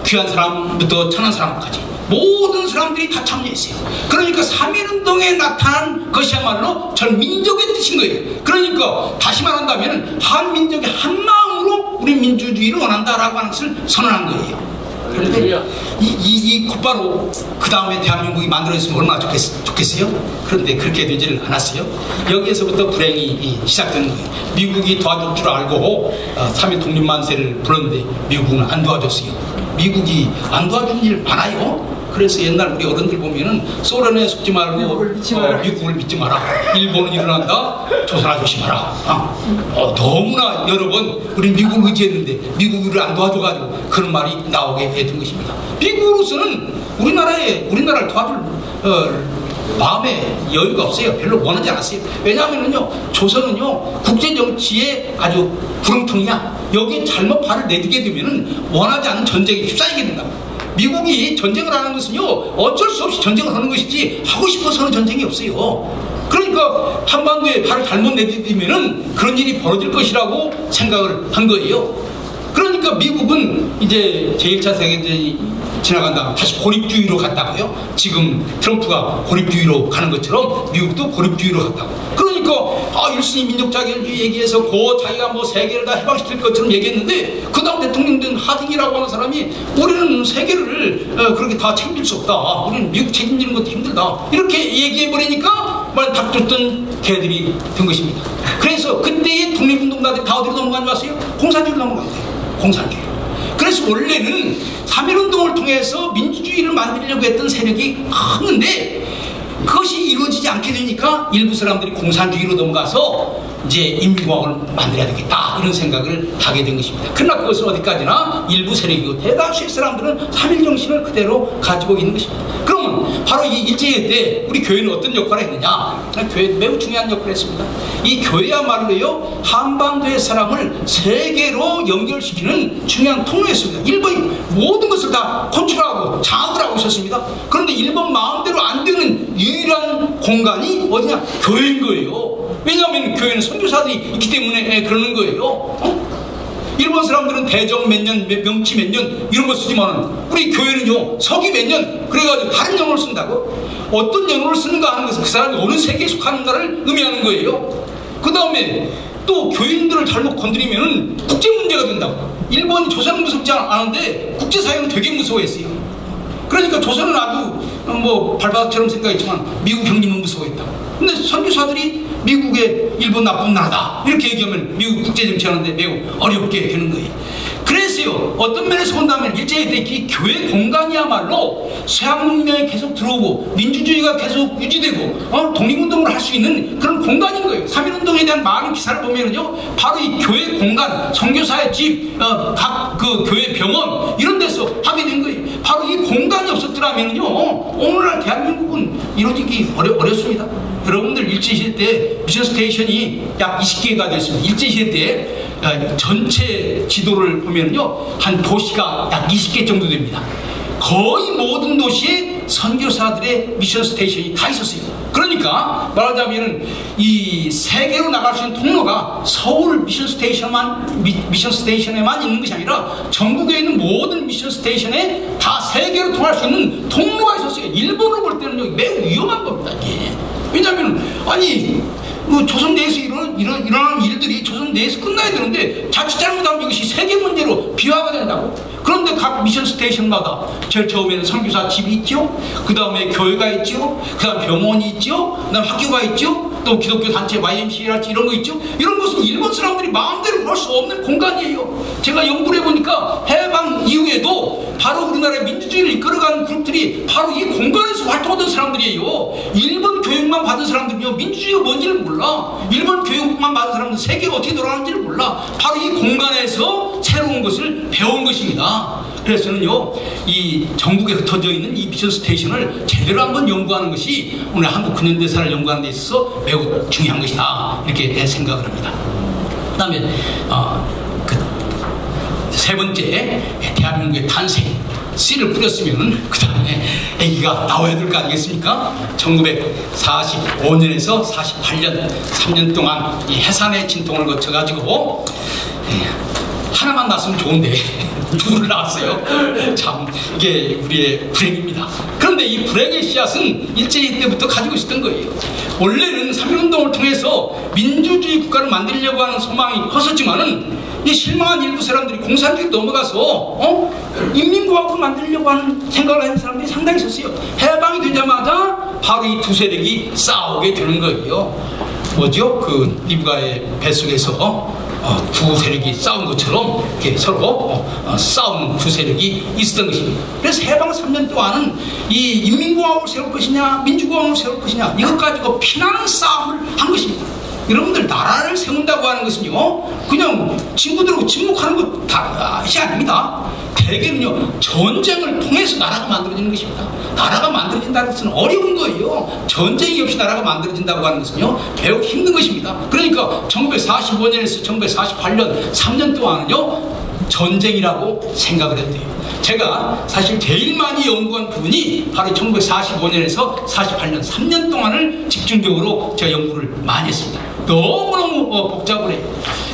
귀한 사람부터 천한 사람까지 모든 사람들이 다 참여했어요. 그러니까 3.1운동에 나타난 것이야말로 전 민족의 뜻인 거예요. 그러니까 다시 말한다면 한민족의 한마음으로 우리 민주주의를 원한다라고 하는 것을 선언한 거예요. 그런데 이 곧바로 그 다음에 대한민국이 만들어졌으면 얼마나 좋겠어요? 그런데 그렇게 되지는 않았어요. 여기에서부터 불행이 시작되는 거예요. 미국이 도와줄 줄 알고 3.1 독립만세를 불렀는데 미국은 안 도와줬어요. 미국이 안 도와준 일 많아요. 그래서 옛날 우리 어른들 보면은 소련에 속지 말고 미국을 믿지 마라. 일본은 일어난다. 조선아 조심하라. 너무나 여러 번 우리 미국을 의지했는데 미국을 안 도와줘가지고 그런 말이 나오게 된 것입니다. 미국으로서는 우리나라를 도와줄 마음에 여유가 없어요. 별로 원하지 않았어요. 왜냐하면요, 조선은요 국제정치에 아주 구렁텅이야. 여기 잘못 발을 내딛게 되면은 원하지 않은 전쟁에 휩싸이게 된다. 미국이 전쟁을 하는 것은요, 어쩔 수 없이 전쟁을 하는 것이지 하고 싶어서는 전쟁이 없어요. 그러니까 한반도에 발을 잘못 내딛으면은 그런 일이 벌어질 것이라고 생각을 한 거예요. 그러니까 미국은 이제 제1차 세계대전이 지나간 다음 다시 고립주의로 갔다고요. 지금 트럼프가 고립주의로 가는 것처럼 미국도 고립주의로 갔다고. 그러니까 1순위 민족자결주의 얘기해서 자기가 뭐 세계를 다 해방시킬 것처럼 얘기했는데 그 다음 대통령 된 하딩이라고 하는 사람이 우리는 세계를 그렇게 다 책임질 수 없다. 우리는 미국 책임지는 것도 힘들다. 이렇게 얘기해버리니까 닥쳤던 개들이 된 것입니다. 그래서 그때의 독립운동가들이 다 어디로 넘어간 줄 아세요? 공산주의로 넘어간 거예요. 공산주의. 그래서 원래는 3.1운동을 통해서 민주주의를 만들려고 했던 세력이 컸는데 그것이 이루어지지 않게 되니까 일부 사람들이 공산주의로 넘어가서 이제 인민공화국을 만들어야 되겠다 이런 생각을 하게 된 것입니다. 그러나 그것은 어디까지나 일부 세력이고 대다수의 사람들은 3.1 정신을 그대로 가지고 있는 것입니다. 그러면 바로 이 일제시대 때 우리 교회는 어떤 역할을 했느냐? 교회 매우 중요한 역할을 했습니다. 이 교회야말로요 한반도의 사람을 세계로 연결시키는 중요한 통로였습니다. 일본이 모든 것을 다 컨트롤하고 장악을 하고 있었습니다. 그런데 일본 마음대로 안 되는 유일한 공간이 어디냐? 교회인 거예요. 왜냐하면 교회는 선교사들이 있기 때문에 그러는 거예요. 일본 사람들은 대정 몇 년, 명치 몇 년 이런 거 쓰지만 우리 교회는요 서기 몇 년 그래가지고 다른 영어를 쓴다고? 어떤 영어를 쓰는가 하는 것은 그 사람이 어느 세계에 속하는가를 의미하는 거예요. 그 다음에 또 교인들을 잘못 건드리면 국제 문제가 된다고. 일본이 조선은 무섭지 않은데 국제사회는 되게 무서워했어요. 그러니까 조선은 아주 뭐 발바닥처럼 생각했지만 미국 형님은 무서워했다고. 근데 선교사들이 미국의 일본 나쁜 나라다 이렇게 얘기하면 미국 국제정치하는데 매우 어렵게 되는 거예요. 그래서요 어떤 면에서 본다면 일제시대 이 교회 공간이야말로 서양문명이 계속 들어오고 민주주의가 계속 유지되고 독립운동을 할 수 있는 그런 공간인 거예요. 3.1운동에 대한 많은 기사를 보면은요 바로 이 교회 공간, 선교사의 집, 각 그 교회 병원 이런 데서 하게 된 거예요. 바로 이 공간이 없었더라면요 오늘날 대한민국은 이루어지기 어렵습니다. 여러분들 일제시대 때 미션 스테이션이 약 20개가 됐습니다. 일제시대 때 전체 지도를 보면요 한 도시가 약 20개 정도 됩니다. 거의 모든 도시에 선교사들의 미션 스테이션이 다 있었어요. 그러니까 말하자면 이 세계로 나갈 수 있는 통로가 서울 미션 스테이션에만 있는 것이 아니라 전국에 있는 모든 미션 스테이션에 다 세계로 통할 수 있는 통로가 있었어요. 일본으로 볼 때는요 매우 위험한 겁니다. 이게. 왜냐하면 아니 조선 내에서 일어나는 일들이 조선 내에서 끝나야 되는데 자칫 잘못하면 이것이 세계 문제로 비화가 된다고. 그런데 각 미션 스테이션마다 제일 처음에는 선교사 집이 있죠. 그 다음에 교회가 있죠. 그 다음 병원이 있죠. 그 다음 학교가 있죠. 또 기독교 단체 YMCA랄지 이런 거 있죠. 이런 것은 일본 사람들이 마음대로 할 수 없는 공간이에요. 제가 연구를 해보니까 해방 이후에도 바로 우리나라의 민주주의를 이끌어가는 그룹들이 바로 이 공간에서 활동하던 사람들이에요. 일본 교육만 받은 사람들은요 민주주의가 뭔지를 몰라. 일본 교육만 받은 사람들은 세계가 어떻게 돌아가는지를 몰라. 바로 이 공간에서 새로운 것을 배운 것입니다. 그래서 저는요 이 전국에 흩어져 있는 이 미션 스테이션을 제대로 한번 연구하는 것이 오늘 한국 근현대사를 연구하는 데 있어서 매우 중요한 것이다 이렇게 생각을 합니다. 그 다음에 그 세 번째 대한민국의 탄생 씨를 뿌렸으면 그 다음에 아기가 나와야 될 거 아니겠습니까? 1945년에서 48년 3년 동안 이 해산의 진통을 거쳐가지고 하나만 낳았으면 좋은데 둘을 낳았어요. 참 이게 우리의 불행입니다. 그런데 이 불행의 씨앗은 일제시대 때부터 가지고 있었던 거예요. 원래는 3.1운동을 통해서 민주주의 국가를 만들려고 하는 소망이 컸었지만은 이 실망한 일부 사람들이 공산주의로 넘어가서 인민공화국을 만들려고 하는 생각을 하는 사람들이 상당히 있었어요. 해방이 되자마자 바로 이 두 세력이 싸우게 되는 거예요. 뭐죠? 그 리브가의 뱃속에서 두 세력이 싸운 것처럼 이렇게 서로 싸우는 두 세력이 있었던 것입니다. 그래서 해방 3년 동안은 이 인민공화국을 세울 것이냐 민주공화국을 세울 것이냐 이것 가지고 피나는 싸움을 한 것입니다. 여러분들 나라를 세운다고 하는 것은요 그냥 친구들하고 침묵하는 것이 아닙니다. 대개는요 전쟁을 통해서 나라가 만들어지는 것입니다. 나라가 만들어진다는 것은 어려운 거예요. 전쟁이 없이 나라가 만들어진다고 하는 것은요 매우 힘든 것입니다. 그러니까 1945년에서 1948년 3년 동안은요 전쟁이라고 생각을 했대요. 제가 사실 제일 많이 연구한 부분이 바로 1945년에서 48년 3년 동안을 집중적으로 제가 연구를 많이 했습니다. 너무너무 복잡을 해요.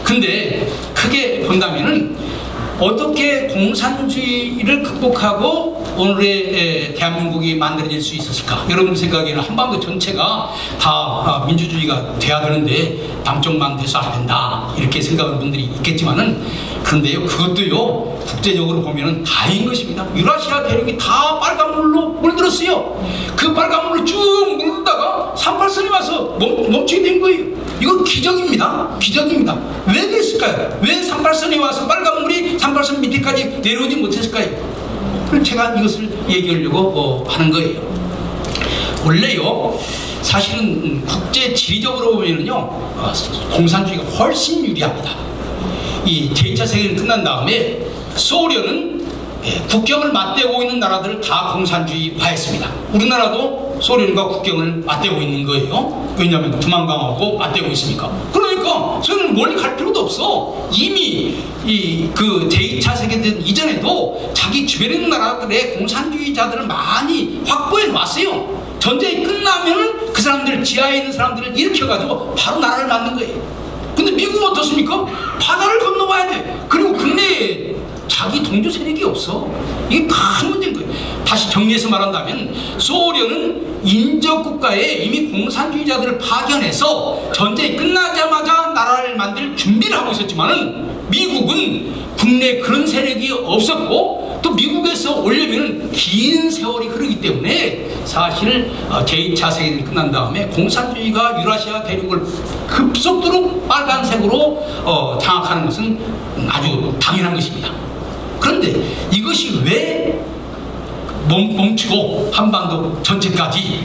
근데 크게 본다면은 어떻게 공산주의를 극복하고 오늘의 대한민국이 만들어질 수 있었을까? 여러분 생각에는 한반도 전체가 다 민주주의가 돼야 되는데 남쪽만 돼서 안 된다 이렇게 생각하는 분들이 있겠지만은 그런데요 그것도요 국제적으로 보면은 다인 것입니다. 유라시아 대륙이 다 빨간 물로 물들었어요. 그 빨간 물을 쭉 물다가 38선이 와서 멈추게 된 거예요. 이건 기적입니다. 기적입니다. 왜 그랬을까요? 왜 38선이 와서 빨간 물이 38선 밑에까지 내려오지 못했을까요? 그래서 제가 이것을 얘기하려고 하는 거예요. 원래요, 사실은 국제 지리적으로 보면은요, 공산주의가 훨씬 유리합니다. 이 제2차 세계대전이 끝난 다음에 소련은 국경을 맞대고 있는 나라들을 다 공산주의화했습니다. 우리나라도 소련과 국경을 맞대고 있는 거예요. 왜냐하면 두만강하고 맞대고 있으니까. 그러니까 저는 멀리 갈 필요도 없어. 이미 그 제2차 세계대전 이전에도 자기 주변에 있는 나라들의 공산주의자들을 많이 확보해 놨어요. 전쟁이 끝나면 그 사람들, 지하에 있는 사람들을 일으켜가지고 바로 나라를 만든 거예요. 근데 미국은 어떻습니까? 바다를 건너봐야 돼. 그리고 국내에 자기 동조 세력이 없어. 이게 큰 문제인 거예요. 다시 정리해서 말한다면 소련은 인접국가에 이미 공산주의자들을 파견해서 전쟁이 끝나자마자 나라를 만들 준비를 하고 있었지만은 미국은 국내에 그런 세력이 없었고 또 미국에서 오려면 긴 세월이 흐르기 때문에 사실 제2차 세계대전이 끝난 다음에 공산주의가 유라시아 대륙을 급속도로 빨간색으로 장악하는 것은 아주 당연한 것입니다. 그런데 이것이 왜 멈추고 한반도 전체까지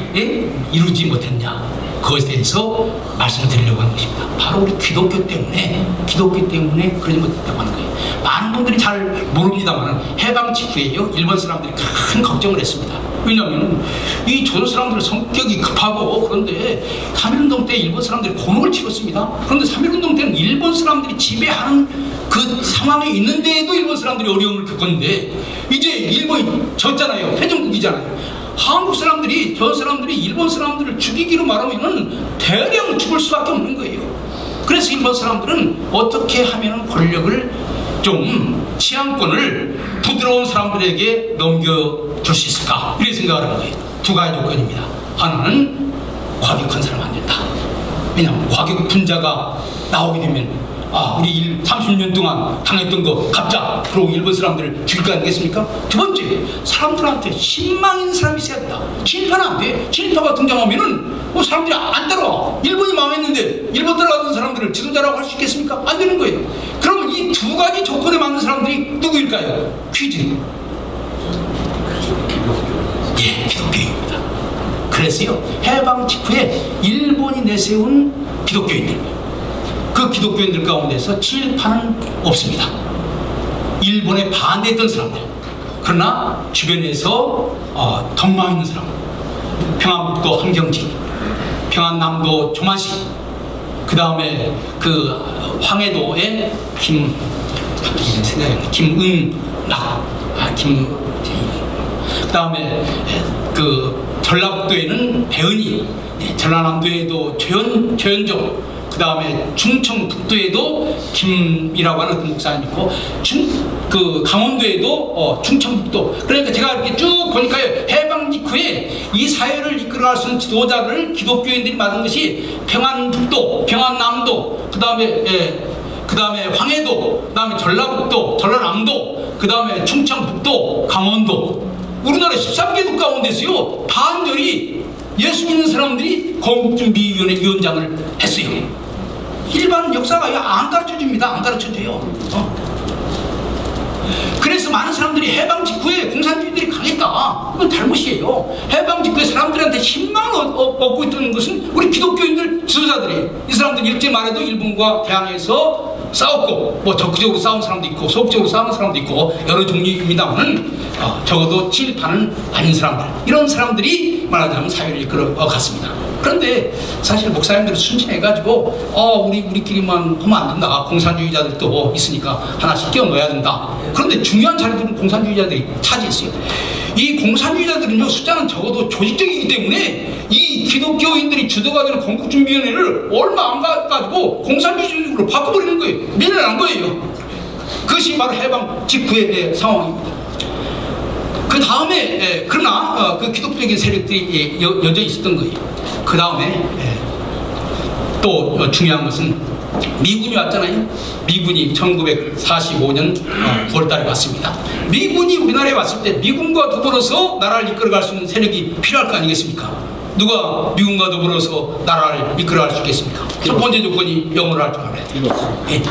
이루지 못했냐, 그것에 대해서 말씀을 드리려고 하는 것입니다. 바로 우리 기독교 때문에 그러지 못했다고 하는 거예요. 많은 분들이 잘 모릅니다만 해방 직후에요, 일본 사람들이 큰 걱정을 했습니다. 왜냐하면 이 조선 사람들은 성격이 급하고, 그런데 3.1운동 때 일본 사람들이 곤혹을 치렀습니다. 그런데 3.1운동 때는 일본 사람들이 지배하는 그 상황에 있는데도 일본 사람들이 어려움을 겪었는데 이제 일본이 졌잖아요. 패전국이잖아요. 한국 사람들이, 저 사람들이 일본 사람들을 죽이기로 말하면은 대량 죽을 수밖에 없는 거예요. 그래서 일본 사람들은 어떻게 하면 권력을 좀, 치안권을 부드러운 사람들에게 넘겨줄 수 있을까, 이렇게 생각을 한 거예요. 두 가지 조건입니다. 하나는 과격한 사람 안 된다. 왜냐하면 과격 분자가 나오게 되면 우리 30년 동안 당했던 거 갚자, 그러고 일본 사람들을 죽일 거 아니겠습니까? 두 번째, 사람들한테 신망인 사람이 있어야 된다. 친일파는 안 돼. 친일파가 등장하면은 사람들이 안 따라와. 일본이 망했는데 일본 따라가던 사람들을 지도자라고 할 수 있겠습니까? 안 되는 거예요. 그러면 이 두 가지 조건에 맞는 사람들이 누구일까요? 퀴즈. 예, 기독교입니다. 그래서요, 해방 직후에 일본이 내세운 기독교인들, 그 기독교인들 가운데서 친일파는 없습니다. 일본에 반대했던 사람들, 그러나 주변에서 덕망 있는 사람, 평안북도 한경직, 평안남도 조만식, 그 다음에 그 황해도의 김응락, 그 다음에 그 전라북도에는 배은희, 전라남도에도 최연종, 그 다음에 충청북도에도 김이라고 하는 목사님 있고, 그 강원도에도 충청북도. 그러니까 제가 이렇게 쭉 보니까요, 해방 직후에 이 사회를 이끌어갈 수 있는 지도자를 기독교인들이 맡은 것이 평안북도, 평안남도, 그 다음에 황해도, 그 다음에 전라북도, 전라남도, 그 다음에 충청북도, 강원도. 우리나라 13개도 가운데서요, 반절이 예수 믿는 사람들이 건국준비위원회 위원장을 했어요. 일반 역사가 안 가르쳐줍니다. 안 가르쳐줘요. 그래서 많은 사람들이 해방 직후에 공산주의들이 강했다, 그건 잘못이에요. 해방 직후에 사람들한테 희망을 얻고 있던 것은 우리 기독교인들 지도자들이, 이 사람들 일제 말에도 일본과 대항해서 싸웠고, 뭐 적극적으로 싸운 사람도 있고 소극적으로 싸운 사람도 있고 여러 종류입니다만 적어도 친일파는 아닌 사람들, 이런 사람들이 말하자면 사회를 이끌어 갔습니다. 그런데 사실 목사님들은 순진해가지고 우리끼리만 하면 안 된다, 공산주의자들도 있으니까 하나씩 끼워 넣어야 된다. 그런데 중요한 자리들은 공산주의자들이 차지했어요. 이 공산주의자들은요, 숫자는 적어도 조직적이기 때문에 이 기독교인들이 주도가 되는 건국준비위원회를 얼마 안 가가지고 공산주의적으로 바꿔버리는 거예요. 밀어난 거예요. 그것이 바로 해방 직후의 상황입니다. 그 다음에 그러나 그 기독교적인 세력들이 여전히 있었던 거예요. 그 다음에 또 중요한 것은 미군이 왔잖아요. 미군이 1945년 9월 달에 왔습니다. 미군이 우리나라에 왔을 때 미군과 더불어서 나라를 이끌어갈 수 있는 세력이 필요할 거 아니겠습니까? 누가 미군과 더불어서 나라를 이끌어갈 수 있겠습니까? 첫 번째 조건이 영어를 할 줄 알아야 돼요.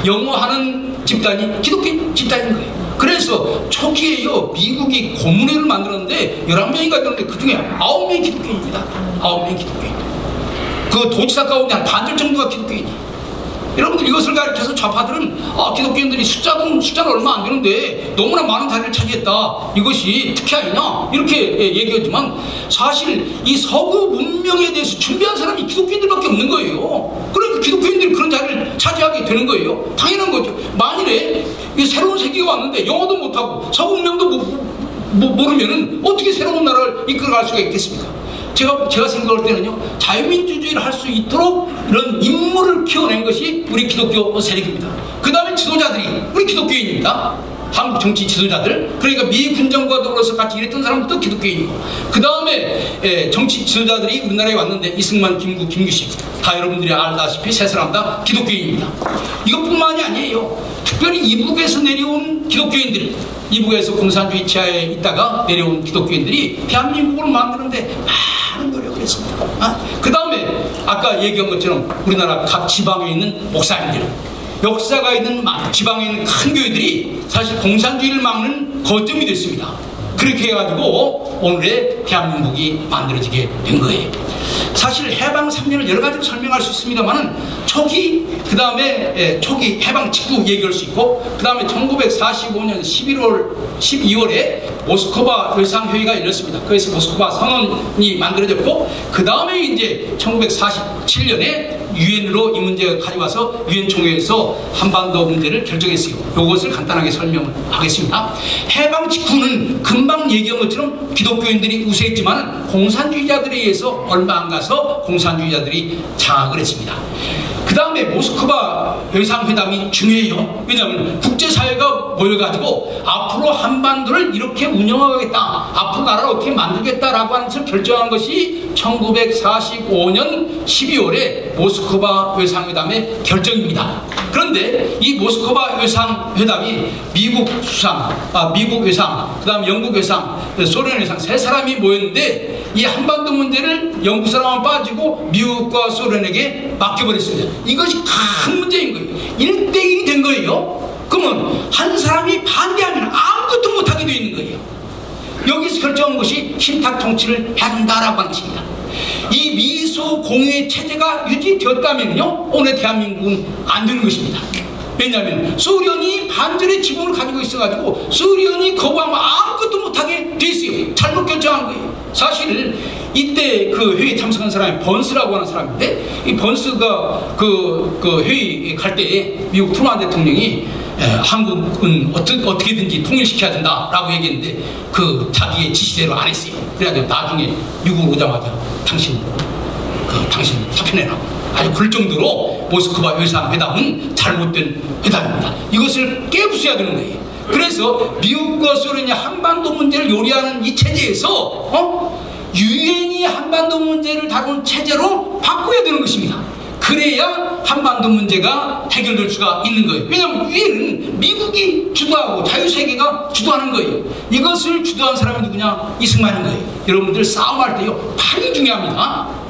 영어하는 집단이 기독교 집단인 거예요. 그래서 초기에요, 미국이 고문회를 만들었는데 11명인가 되는데 그 중에 9명이 기독교인입니다. 9명이 기독교인. 그 도지사 가운데 한 반절 정도가 기독교인이에요. 여러분들 이것을 가르쳐서 좌파들은 기독교인들이 숫자는 얼마 안 되는데 너무나 많은 자리를 차지했다, 이것이 특혜 아니냐, 이렇게 얘기하지만 사실 이 서구 문명에 대해서 준비한 사람이 기독교인들밖에 없는 거예요. 그러니까 기독교인들이 그런 자리를 차지하게 되는 거예요. 당연한 거죠. 만일에 이 새로운 세계가 왔는데 영어도 못하고 서구 문명도 모르면은 어떻게 새로운 나라를 이끌어갈 수가 있겠습니까? 제가 생각할 때는요, 자유민주주의를 할 수 있도록 이런 인물을 키워낸 것이 우리 기독교 세력입니다. 그 다음에 지도자들이 우리 기독교인입니다. 한국 정치 지도자들, 그러니까 미 군정과 더불어서 같이 일했던 사람들도 기독교인이고, 그 다음에 정치 지도자들이 우리나라에 왔는데 이승만, 김구, 김규식, 다 여러분들이 알다시피 세 사람 다 기독교인입니다. 이것뿐만이 아니에요. 특별히 이북에서 내려온 기독교인들, 이북에서 공산주의 치하에 있다가 내려온 기독교인들이 대한민국을 만드는데 많은 노력을 했습니다. 그 다음에 아까 얘기한 것처럼 우리나라 각 지방에 있는 목사님들, 역사가 있는 지방에 있는 큰 교회들이 사실 공산주의를 막는 거점이 됐습니다. 그렇게 해가지고 오늘의 대한민국이 만들어지게 된 거예요. 사실 해방 3년을 여러 가지로 설명할 수 있습니다만은 초기, 그 다음에 초기 해방 직후 얘기할 수 있고, 그 다음에 1945년 12월에 모스크바 외상회의가 열렸습니다. 그래서 모스크바 선언이 만들어졌고, 그 다음에 이제 1947년에 유엔으로 이 문제가 가져와서 유엔 총회에서 한반도 문제를 결정했어요. 이것을 간단하게 설명을 하겠습니다. 해방 직후는 금방 얘기한 것처럼 기독교인들이 우세했지만 공산주의자들에 의해서 얼마 안 가서 공산주의자들이 장악을 했습니다. 그 다음에 모스크바 외상회담이 중요해요. 왜냐하면 국제사회가 모여가지고 앞으로 한반도를 이렇게 운영하겠다, 앞으로 나라를 어떻게 만들겠다라고 하는 것을 결정한 것이 1945년 12월에 모스크바 외상회담의 결정입니다. 그런데 이 모스크바 외상회담이 미국 수상, 미국 외상, 그 다음에 영국 외상, 소련 외상 세 사람이 모였는데 이 한반도 문제를 영국 사람만 빠지고 미국과 소련에게 맡겨버렸습니다. 이것이 큰 문제인 거예요. 1대1이 된 거예요. 그러면 한 사람이 반대하면 아무것도 못하게 되어 있는 거예요. 여기서 결정한 것이 신탁 통치를 해야 한다라고 하는 것입니다. 이 미소 공유의 체제가 유지되었다면요, 오늘 대한민국은 안 되는 것입니다. 왜냐하면 소련이 반절의 지분을 가지고 있어가지고 소련이 거부하면 아무것도 못하게 돼 있어요. 잘못 결정한 거예요. 사실 이때 그 회의 참석한 사람이 번스라고 하는 사람인데, 이 번스가 그 회의 갈 때 미국 트루먼 대통령이 한국은 어떻게든지 통일시켜야 된다라고 얘기했는데 그 자기의 지시대로 안 했어요. 그래가지고 나중에 미국으로 오자마자 당신 사표내라고 아주 그럴 정도로 모스크바 외상회담은 잘못된 회담입니다. 이것을 깨부숴야 되는 거예요. 그래서 미국과 소련이 한반도 문제를 요리하는 이 체제에서 유엔이 한반도 문제를 다루는 체제로 바꿔야 되는 것입니다. 그래야 한반도 문제가 해결될 수가 있는 거예요. 왜냐하면 유엔은 미국이 주도하고 자유세계가 주도하는 거예요. 이것을 주도한 사람이 누구냐? 이승만인 거예요. 여러분들 싸움할 때요, 판이 중요합니다.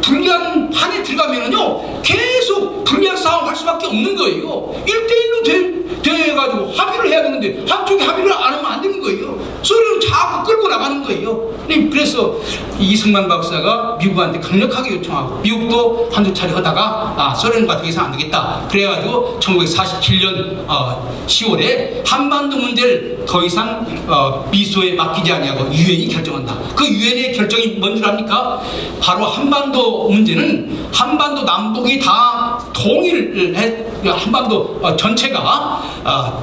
불리한 판에 들어가면은요, 계속 불리한 싸움 할 수밖에 없는 거예요. 1대1로 돼가지고 합의를 해야 되는데 한쪽이 합의를 안 하면 안 되는 거예요. 소리를 자꾸 끌고 나가는 거예요. 그래서 이승만 박사가 미국한테 강력하게 요청하고, 미국도 한두 차례 하다가 소련과 더 이상 안 되겠다. 그래가지고 1947년 10월에 한반도 문제를 더 이상 미소에 맡기지 아니하고 유엔이 결정한다. 그 유엔의 결정이 뭔지 압니까? 바로 한반도 문제는 한반도 남북이 다 통일을 해, 한반도 전체가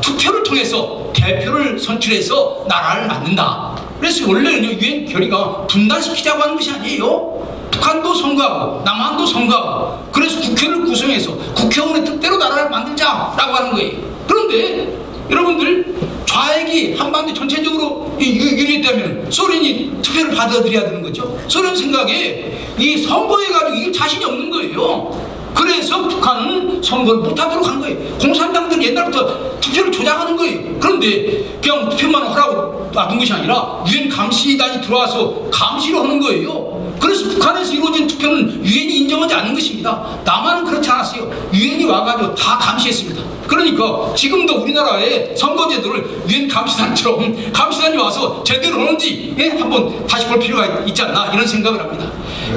투표를 통해서 대표를 선출해서 나라를 만든다. 그래서 원래는 유엔 결의가 분단시키자고 하는 것이 아니에요. 북한도 선거하고 남한도 선거하고, 그래서 국회를 구성해서 국회의원의 뜻대로 나라를 만들자라고 하는 거예요. 그런데 여러분들, 좌익이 한반도 전체적으로 유리했다면 소련이 투표를 받아들여야 되는 거죠. 소련 생각에 이 선거해가지고 이길 자신이 없는 거예요. 그래서 북한은 선거를 못하도록 한 거예요. 공산당들은 옛날부터 투표를 조작하는 거예요. 그런데 그냥 투표만 하라고 놔둔 것이 아니라 유엔 감시단이 들어와서 감시를 하는 거예요. 그래서 북한에서 이루어진 투표는 유엔이 인정하지 않는 것입니다. 남한은 그렇지 않았어요. 유엔이 와가지고 다 감시했습니다. 그러니까 지금도 우리나라의 선거제도를 유엔 감시단처럼 감시단이 와서 제대로 하는지 한번 다시 볼 필요가 있지 않나 이런 생각을 합니다.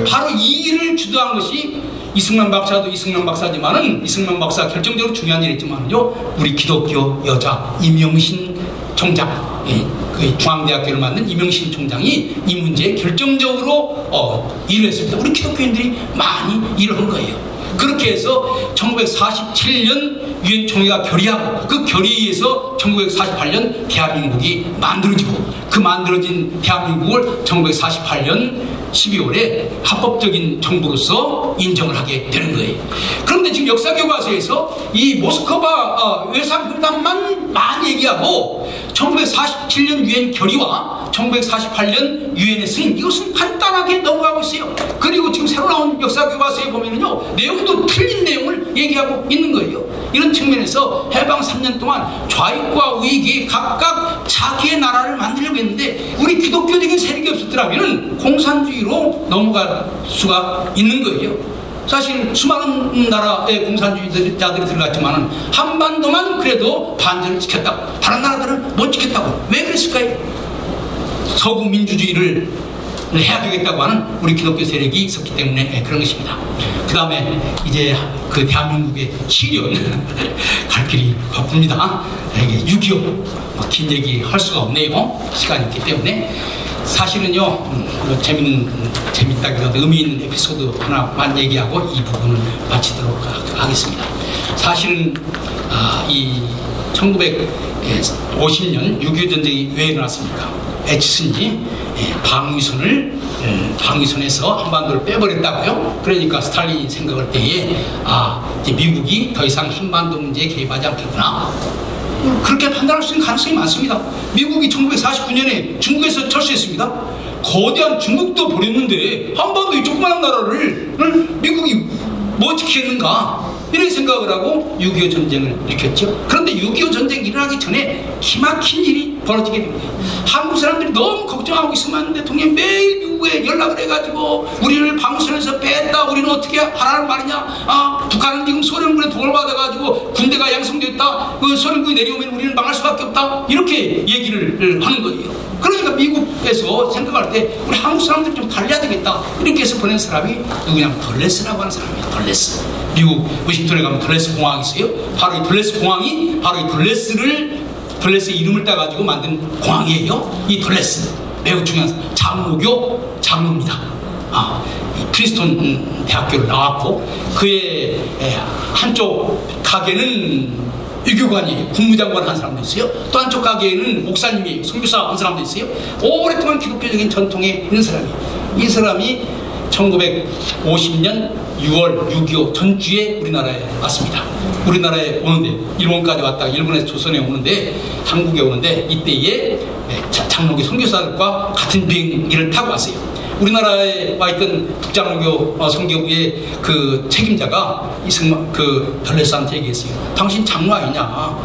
바로 이 일을 주도한 것이 이승만 박사도 이승만 박사지만은 이승만 박사 결정적으로 중요한 일을 했지만요, 우리 기독교 여자 임영신 총장, 그 중앙대학교를 만든 임영신 총장이 이 문제에 결정적으로 일을 했습니다. 우리 기독교인들이 많이 일을 한 거예요. 그렇게 해서 1947년 유엔 총회가 결의하고 그 결의에서 1948년 대한민국이 만들어지고 그 만들어진 대한민국을 1948년 12월에 합법적인 정부로서 인정을 하게 되는 거예요. 그런데 지금 역사교과서에서 이 모스크바 외상회담만 많이 얘기하고 1947년 유엔 결의와 1948년 유엔의 승인, 이것은 간단하게 넘어가고 있어요. 그리고 지금 새로 나온 역사교과서에 보면은요, 내용도 틀린 내용을 얘기하고 있는 거예요. 이런 측면에서 해방 3년 동안 좌익과 우익이 각각 자기의 나라를 만들려고 했는데 우리 기독교적인 세력이 없었더라면 공산주의로 넘어갈 수가 있는 거예요. 사실 수많은 나라의 공산주의자들이 들어갔지만 한반도만 그래도 반전을 지켰다고, 다른 나라들은 못 지켰다고. 왜 그랬을까요? 서구 민주주의를 해야 되겠다고 하는 우리 기독교 세력이 있었기 때문에 그런 것입니다. 그 다음에 이제 그 대한민국의 시련 갈 길이 바쁩니다. 이게 6.25 긴 얘기 할 수가 없네요. 시간이 있기 때문에. 사실은요, 재밌다기보다 의미 있는 에피소드 하나만 얘기하고 이 부분을 마치도록 하겠습니다. 사실은 이 1950년 6.25 전쟁이 왜 일어났습니까? 에치슨이 방위선에서 한반도를 빼버렸다고요. 그러니까 스탈린이 생각할 때에 이제 미국이 더 이상 한반도 문제에 개입하지 않겠구나, 그렇게 판단할 수 있는 가능성이 많습니다. 미국이 1949년에 중국에서 철수했습니다. 거대한 중국도 버렸는데 한반도 이 조그마한 나라를 미국이 뭐 지키겠는가, 이런 생각을 하고 6.25 전쟁을 일으켰죠. 그런데 6.25 전쟁이 일어나기 전에 기막힌 일이 벌어지게 됩니다. 한국 사람들이 너무 걱정하고 있으면 대통령이 매일 미국에 연락을 해가지고 우리를 방선에서 뺐다, 우리는 어떻게 하라는 말이냐, 북한은 지금 소련군에 도움을 받아가지고 군대가 양성됐다, 그 소련군이 내려오면 우리는 망할 수밖에 없다, 이렇게 얘기를 하는 거예요. 그러니까 미국에서 생각할 때 우리 한국 사람들이 좀 달려야 되겠다, 이렇게 해서 보낸 사람이 누구냐면 덜레스라고 하는 사람이에요. 덜레스. 미국 워싱턴에 가면 덜레스 공항이 있어요. 바로 이 덜레스 공항이 바로 이 덜레스의 이름을 따가지고 만든 공항이에요. 이 덜레스 매우 중요한 장로교 장로입니다. 이 프린스턴 대학교를 나왔고 그의 한쪽 가게는 유교관이에요. 국무장관 한 사람도 있어요. 또 한쪽 가게에는 목사님이에요. 선교사 한 사람도 있어요. 오랫동안 기독교적인 전통에 있는 사람이에요. 이 사람이 1950년 6월 6.25 전주에 우리나라에 왔습니다. 우리나라에 오는데 일본까지 왔다가 일본에서 조선에 오는데 한국에 오는데 이때에 장로교 선교사들과 같은 비행기를 타고 왔어요. 우리나라에 와 있던 북장로교 선교부의 그 책임자가 이승만 그 덜레스한테 얘기했어요. 당신 장로 아니냐?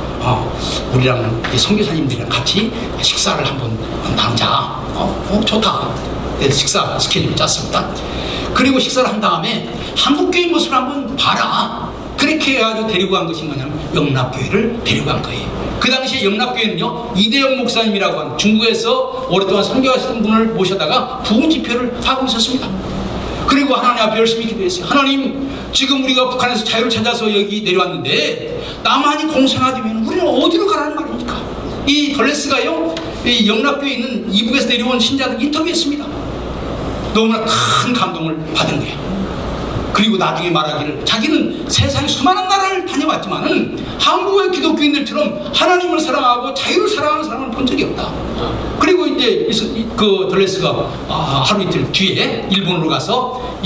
우리랑 선교사님들이랑 같이 식사를 한번 나누자. 좋다. 식사 스케줄을 짰습니다. 그리고 식사를 한 다음에 한국교회 모습을 한번 봐라. 그렇게 해가지고 데리고 간 것이 뭐냐면 영락교회를 데리고 간 거예요. 그 당시에 영락교회는요, 이대영 목사님이라고 하는 중국에서 오랫동안 선교하시는 분을 모셔다가 부흥 집회를 하고 있었습니다. 그리고 하나님 앞에 열심히 기도했어요. 하나님, 지금 우리가 북한에서 자유를 찾아서 여기 내려왔는데 남한이 공산화되면 우리는 어디로 가라는 말입니까? 이 덜레스가요, 이 영락교회에 있는 이북에서 내려온 신자들 인터뷰했습니다. 너무나 큰 감동을 받은 거예요. 그리고 나중에 말하기를 자기는 세상에 수많은 나라를 다녀왔지만은 한국의 기독교인들처럼 하나님을 사랑하고 자유를 사랑하는 사람을 본 적이 없다. 그리고 이제 그 덜레스가 하루 이틀 뒤에 일본에 가서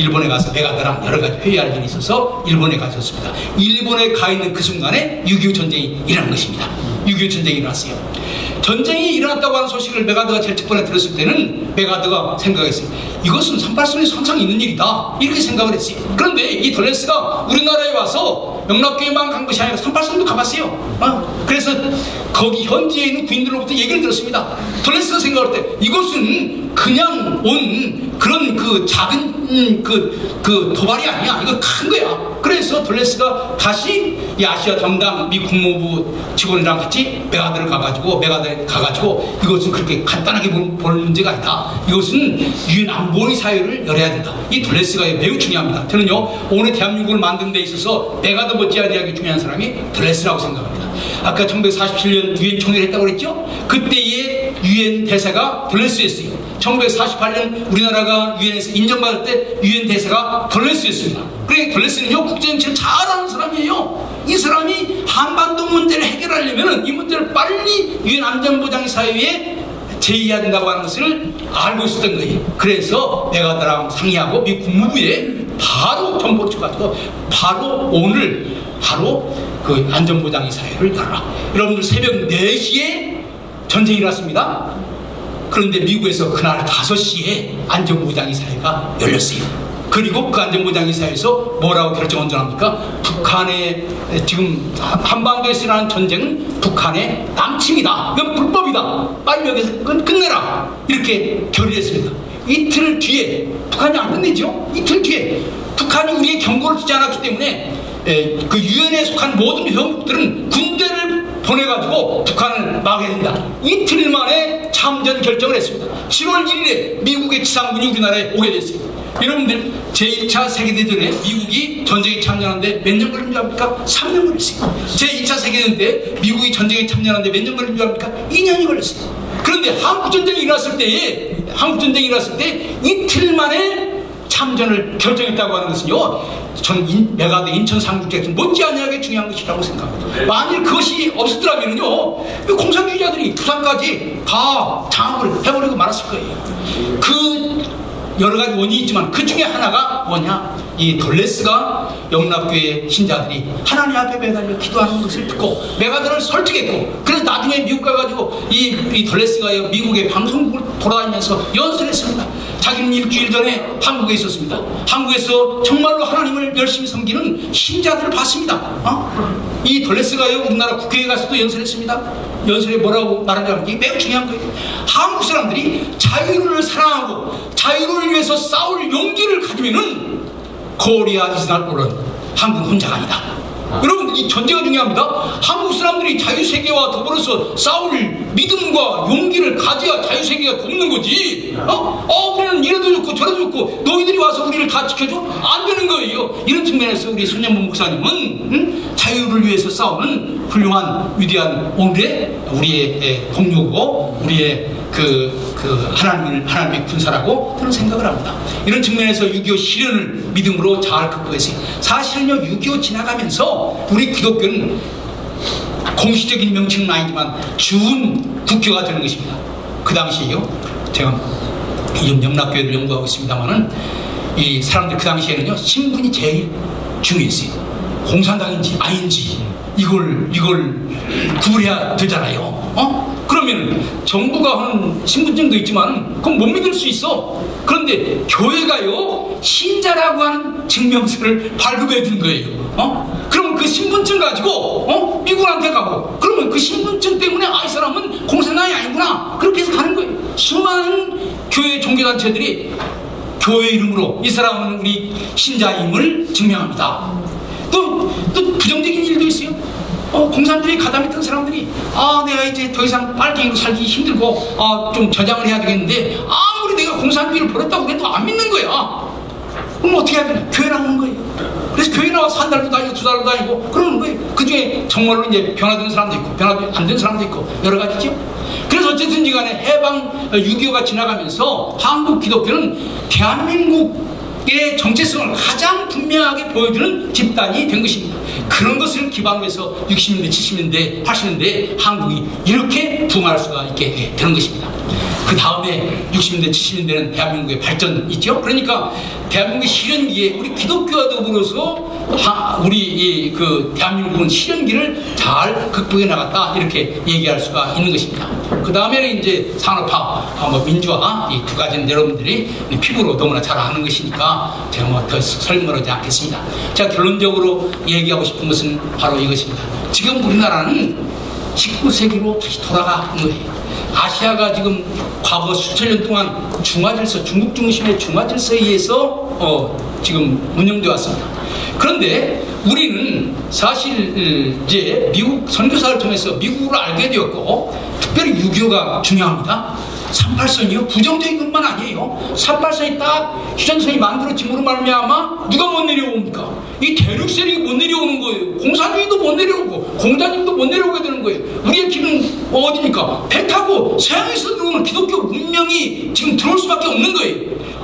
메가더랑 여러 가지 회의할 일이 있어서 일본에 가셨습니다. 일본에 가 있는 그 순간에 6.25 전쟁이 일어난 것입니다. 6.25 전쟁이 일어났어요. 전쟁이 일어났다고 하는 소식을 메가더가 제일 첫 번에 들었을 때는 메가더가 생각했어요. 이것은 38선에서 항상 있는 일이다, 이렇게 생각을 했어요. 그런데 이 덜레스가 우리나라에 와서 영락교회만 간 것이 아니라 38선도 가봤어요. 그래서 거기 현지에 있는 군인들로부터 얘기를 들었습니다. 돌레스가 생각할 때 이것은 그냥 온 그런 그 작은 그 도발이 아니야. 이거 큰 거야. 그래서 돌레스가 다시 이 아시아 담당 미 국무부 직원이랑 같이 메가드에 가가지고 이것은 그렇게 간단하게 볼 문제가 아니다. 이것은 유엔 안보리 사회를 열어야 된다. 이 돌레스가 매우 중요합니다. 저는요 오늘 대한민국을 만드는 데 있어서 메가드 못지않게 중요한 사람이 돌레스라고 생각합니다. 아까 1947년 유엔 총회를 했다고 그랬죠? 그때의 유엔 대사가 돌레스였어요. 1948년 우리나라가 유엔에서 인정받을 때 유엔 대사가 돌레스였습니다. 그래 돌레스는요 국제정치를 잘 아는 사람이에요. 이 사람이 한반도 문제를 해결하려면 이 문제를 빨리 유엔 안전보장사회에 제의해야 된다고 하는 것을 알고 있었던 거예요. 그래서 메가드랑 상의하고 미 국무부에 바로 정보를 줘가지고 바로 오늘 바로 그 안전보장사회를 열어라. 여러분들 새벽 4시에 전쟁이 일어났습니다. 그런데 미국에서 그날 5시에 안전보장사회가 열렸어요. 그리고 그 안전보장사회에서 뭐라고 결정한 줄 압니까? 북한의 지금 한반도에서 일어나는 전쟁은 북한의 남침이다. 이건 불법이다. 빨리 여기서 끝내라. 이렇게 결의했습니다. 이틀 뒤에 북한이 안 끝내죠? 이틀 뒤에 북한이 우리의 경고를 주지 않았기 때문에 그 유엔에 속한 모든 회원국들은 군대를 보내가지고 북한을 막아야 된다. 이틀 만에 참전 결정을 했습니다. 7월 1일에 미국의 지상군이 우리나라에 오게 됐어요. 여러분들 제2차 세계대전에 미국이 전쟁에 참여하는데 몇 년 걸린 줄 압니까? 3년 걸렸어요. 제2차 세계대전 때 미국이 전쟁에 참여하는데 몇 년 걸린 줄 압니까? 2년이 걸렸어요. 그런데 한국전쟁이 일어났을 때 이틀 만에 참전을 결정했다고 하는 것은요 전 메가드 인천 상륙작전 못지않게 중요한 것이라고 생각합니다. 만일 그것이 없었더라면요 공산주의자들이 부산까지 다 장악을 해버리고 말았을 거예요. 그 여러 가지 원인이 있지만 그 중에 하나가 뭐냐, 이 돌레스가 영락교회 신자들이 하나님 앞에 매달려 기도하는 것을 듣고 메가드를 설득했고, 그래서 나중에 미국 가가지고 이 돌레스가 미국의 방송국을 돌아다니면서 연설했습니다. 자기는 일주일 전에 한국에 있었습니다. 한국에서 정말로 하나님을 열심히 섬기는 신자들을 봤습니다. 이 돌레스가요 우리나라 국회에 가서도 연설했습니다. 연설에 뭐라고 말하는지 매우 중요한 거예요. 한국 사람들이 자유를 사랑하고 자유를 위해서 싸울 용기를 가지면은 코리아 이스날 오른 한국 혼자가 아니다. 여러분, 이 전제가 중요합니다. 한국 사람들이 자유세계와 더불어서 싸울 믿음과 용기를 가져야 자유세계가 돕는 거지. 우리는 이래도 좋고 저래도 좋고 너희들이 와서 우리를 다 지켜줘? 안 되는 거예요. 이런 측면에서 우리 손영문 목사님은 자유를 위해서 싸우는 훌륭한 위대한 오늘의 우리의 동료고 우리의 하나님의 군사라고 저는 생각을 합니다. 이런 측면에서 6.25 시련을 믿음으로 잘 극복했어요. 사실은요 6.25 지나가면서 우리 기독교는 공식적인 명칭은 아니지만 주은 국교가 되는 것입니다. 그 당시에요 제가 영락교회를 연구하고 있습니다만은 이 사람들 그 당시에는요 신분이 제일 중요했어요. 공산당인지 아닌지 이걸 구분해야 되잖아요. 그러면 정부가 하는 신분증도 있지만 그건 못 믿을 수 있어. 그런데 교회가요 신자라고 하는 증명서를 발급해 준 거예요. 그러면 그 신분증 가지고 미국한테 가고, 그러면 그 신분증 때문에 이 사람은 공산당이 아니구나 그렇게 해서 가는 거예요. 수많은 교회 종교단체들이 교회 이름으로 이 사람은 우리 신자임을 증명합니다. 또 부정적인 일도 있어요. 공산주의 가담했던 사람들이 내가 이제 더 이상 빨갱이로 살기 힘들고 좀 저장을 해야 되겠는데 아무리 내가 공산주의를 버렸다고 해도 안 믿는 거야. 그럼 어떻게 해야 되냐? 교회 나오는 거예요. 그래서 교회 나와서 한 달도 다니고 두 달도 다니고 그러는 거예요. 그 중에 정말로 이제 변화된 사람도 있고 변화 안 된 사람도 있고 여러 가지죠. 그래서 어쨌든지 간에 해방 6.25가 지나가면서 한국 기독교는 대한민국의 정체성을 가장 분명하게 보여주는 집단이 된 것입니다. 그런 것을 기반으로 해서 60년대, 70년대, 80년대 한국이 이렇게 부흥할 수가 있게 되는 것입니다. 그 다음에 60년대, 70년대는 대한민국의 발전이 있죠. 그러니까 대한민국의 시련기에 우리 기독교와 더불어서 우리 대한민국은 시련기를 잘 극복해 나갔다 이렇게 얘기할 수가 있는 것입니다. 그 다음에는 이제 산업화, 민주화 이 두 가지는 여러분들이 피부로 너무나 잘 아는 것이니까 제가 더 설명하지 않겠습니다. 제가 결론적으로 얘기하고 싶은 것은 바로 이것입니다. 지금 우리나라는 19세기로 다시 돌아간 거예요. 아시아가 지금 과거 수천 년 동안 중화질서, 중국 중심의 중화질서에 의해서 지금 운영되어 왔습니다. 그런데 우리는 사실 이제 미국 선교사를 통해서 미국을 알게 되었고, 특별히 6.25가 중요합니다. 38선이요? 부정적인 것만 아니에요. 38선이 딱 휴전선이 만들어짐으로 말미암아 누가 못 내려옵니까? 이 대륙 세력이 못 내려오는 거예요. 공산주의도 못 내려오고 공자님도 못 내려오게 되는 거예요. 우리의 길은 어디입니까? 배 타고 서양에서 들어오는 기독교 문명이 지금 들어올 수밖에 없는 거예요.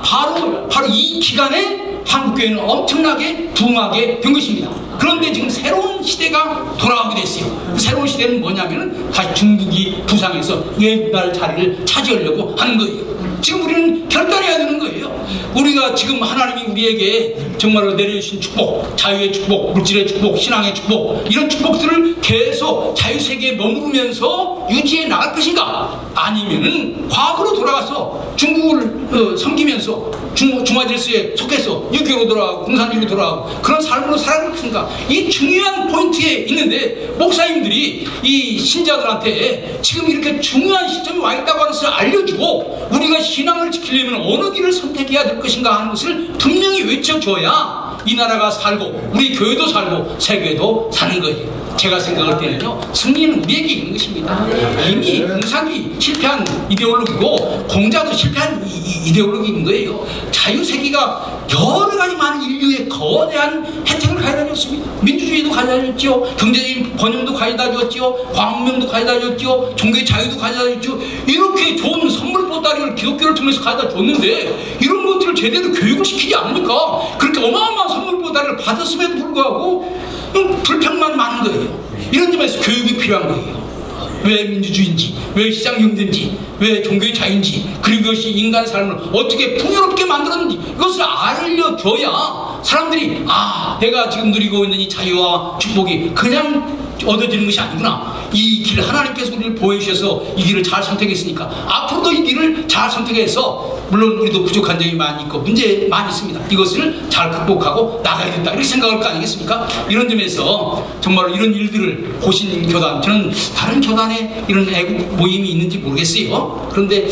바로 이 기간에 한국교회는 엄청나게 부흥하게 된 것입니다. 그런데 지금 새로운 시대가 돌아가게 됐어요. 그 새로운 시대는 뭐냐면은 다시 중국이 부상해서 옛날 자리를 차지하려고 하는 거예요. 지금 우리는 결단해야 되는 거예요. 우리가 지금 하나님이 우리에게 정말로 내려주신 축복, 자유의 축복, 물질의 축복, 신앙의 축복, 이런 축복들을 계속 자유세계에 머무르면서 유지해 나갈 것인가? 아니면은 과거로 돌아가서 중국을 섬기면서 중화질서에 속해서 유교로 돌아가고 공산주의로 돌아가고 그런 삶으로 살아갈 것인가? 이 중요한 포인트에 있는데 목사님들이 이 신자들한테 지금 이렇게 중요한 시점에 와 있다고 하는 것을 알려주고 우리가 신앙을 지키려면 어느 길을 선택해야 될 것인가 하는 것을 분명히 외쳐줘야 이 나라가 살고 우리 교회도 살고 세계도 사는 거예요. 제가 생각할 때는요, 승리는 우리에게 있는 것입니다. 이미 공산주의 실패한 이데올로기고 공자도 실패한 이데올로기인 거예요. 자유세계가 여러 가지 많은 인류의 거대한 혜택을 가져다 줬습니다. 민주주의도 가져다 줬죠. 경제적인 번영도 가져다 줬죠. 광명도 가져다 줬죠. 종교의 자유도 가져다 줬죠. 이렇게 좋은 선물 보따리를 기독교를 통해서 가져다 줬는데 이런 것들을 제대로 교육을 시키지 않으니까 그렇게 어마어마한 선물 보따리를 받았음에도 불구하고 불평만 많은 거예요. 이런 점에서 교육이 필요한 거예요. 왜 민주주의인지, 왜 시장경제인지, 왜 종교의 자유인지, 그리고 그것이 인간의 삶을 어떻게 풍요롭게 만들었는지 이것을 알려줘야 사람들이 내가 지금 누리고 있는 이 자유와 축복이 그냥 얻어지는 것이 아니구나. 이 길 하나님께서 우리를 보여주셔서 이 길을 잘 선택했으니까 앞으로도 이 길을 잘 선택해서 물론 우리도 부족한 점이 많이 있고 문제 많이 있습니다. 이것을 잘 극복하고 나가야겠다 이렇게 생각할 거 아니겠습니까? 이런 점에서 정말 이런 일들을 고신교단, 저는 다른 교단에 이런 애국 모임이 있는지 모르겠어요. 그런데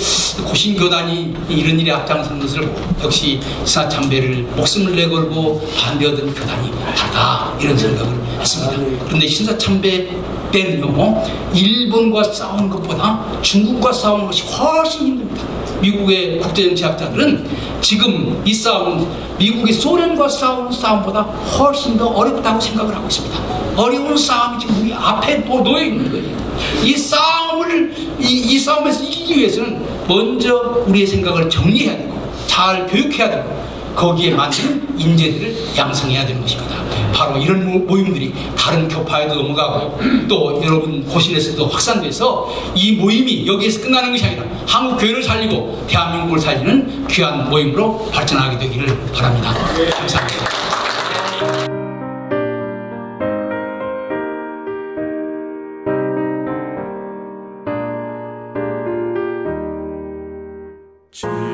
고신교단이 이런 일에 앞장서는 것을 보고 역시 신사참배를 목숨을 내걸고 반대하던 교단이 다르다 이런 생각을 했습니다. 그런데 신사참배 때는요, 일본과 싸우는 것보다 중국과 싸우는 것이 훨씬 힘듭니다. 미국의 국제정치학자들은 지금 이 싸움은 미국이 소련과 싸우는 싸움보다 훨씬 더 어렵다고 생각을 하고 있습니다. 어려운 싸움이 지금 우리 앞에 놓여 있는 거예요. 이 싸움에서 이기기 위해서는 먼저 우리의 생각을 정리해야 되고 잘 교육해야 되고 거기에 맞는 인재들을 양성해야 되는 것입니다. 바로 이런 모임들이 다른 교파에도 넘어가고 또 여러분 고신에서도 확산돼서 이 모임이 여기에서 끝나는 것이 아니라 한국 교회를 살리고 대한민국을 살리는 귀한 모임으로 발전하게 되기를 바랍니다. 감사합니다. 주여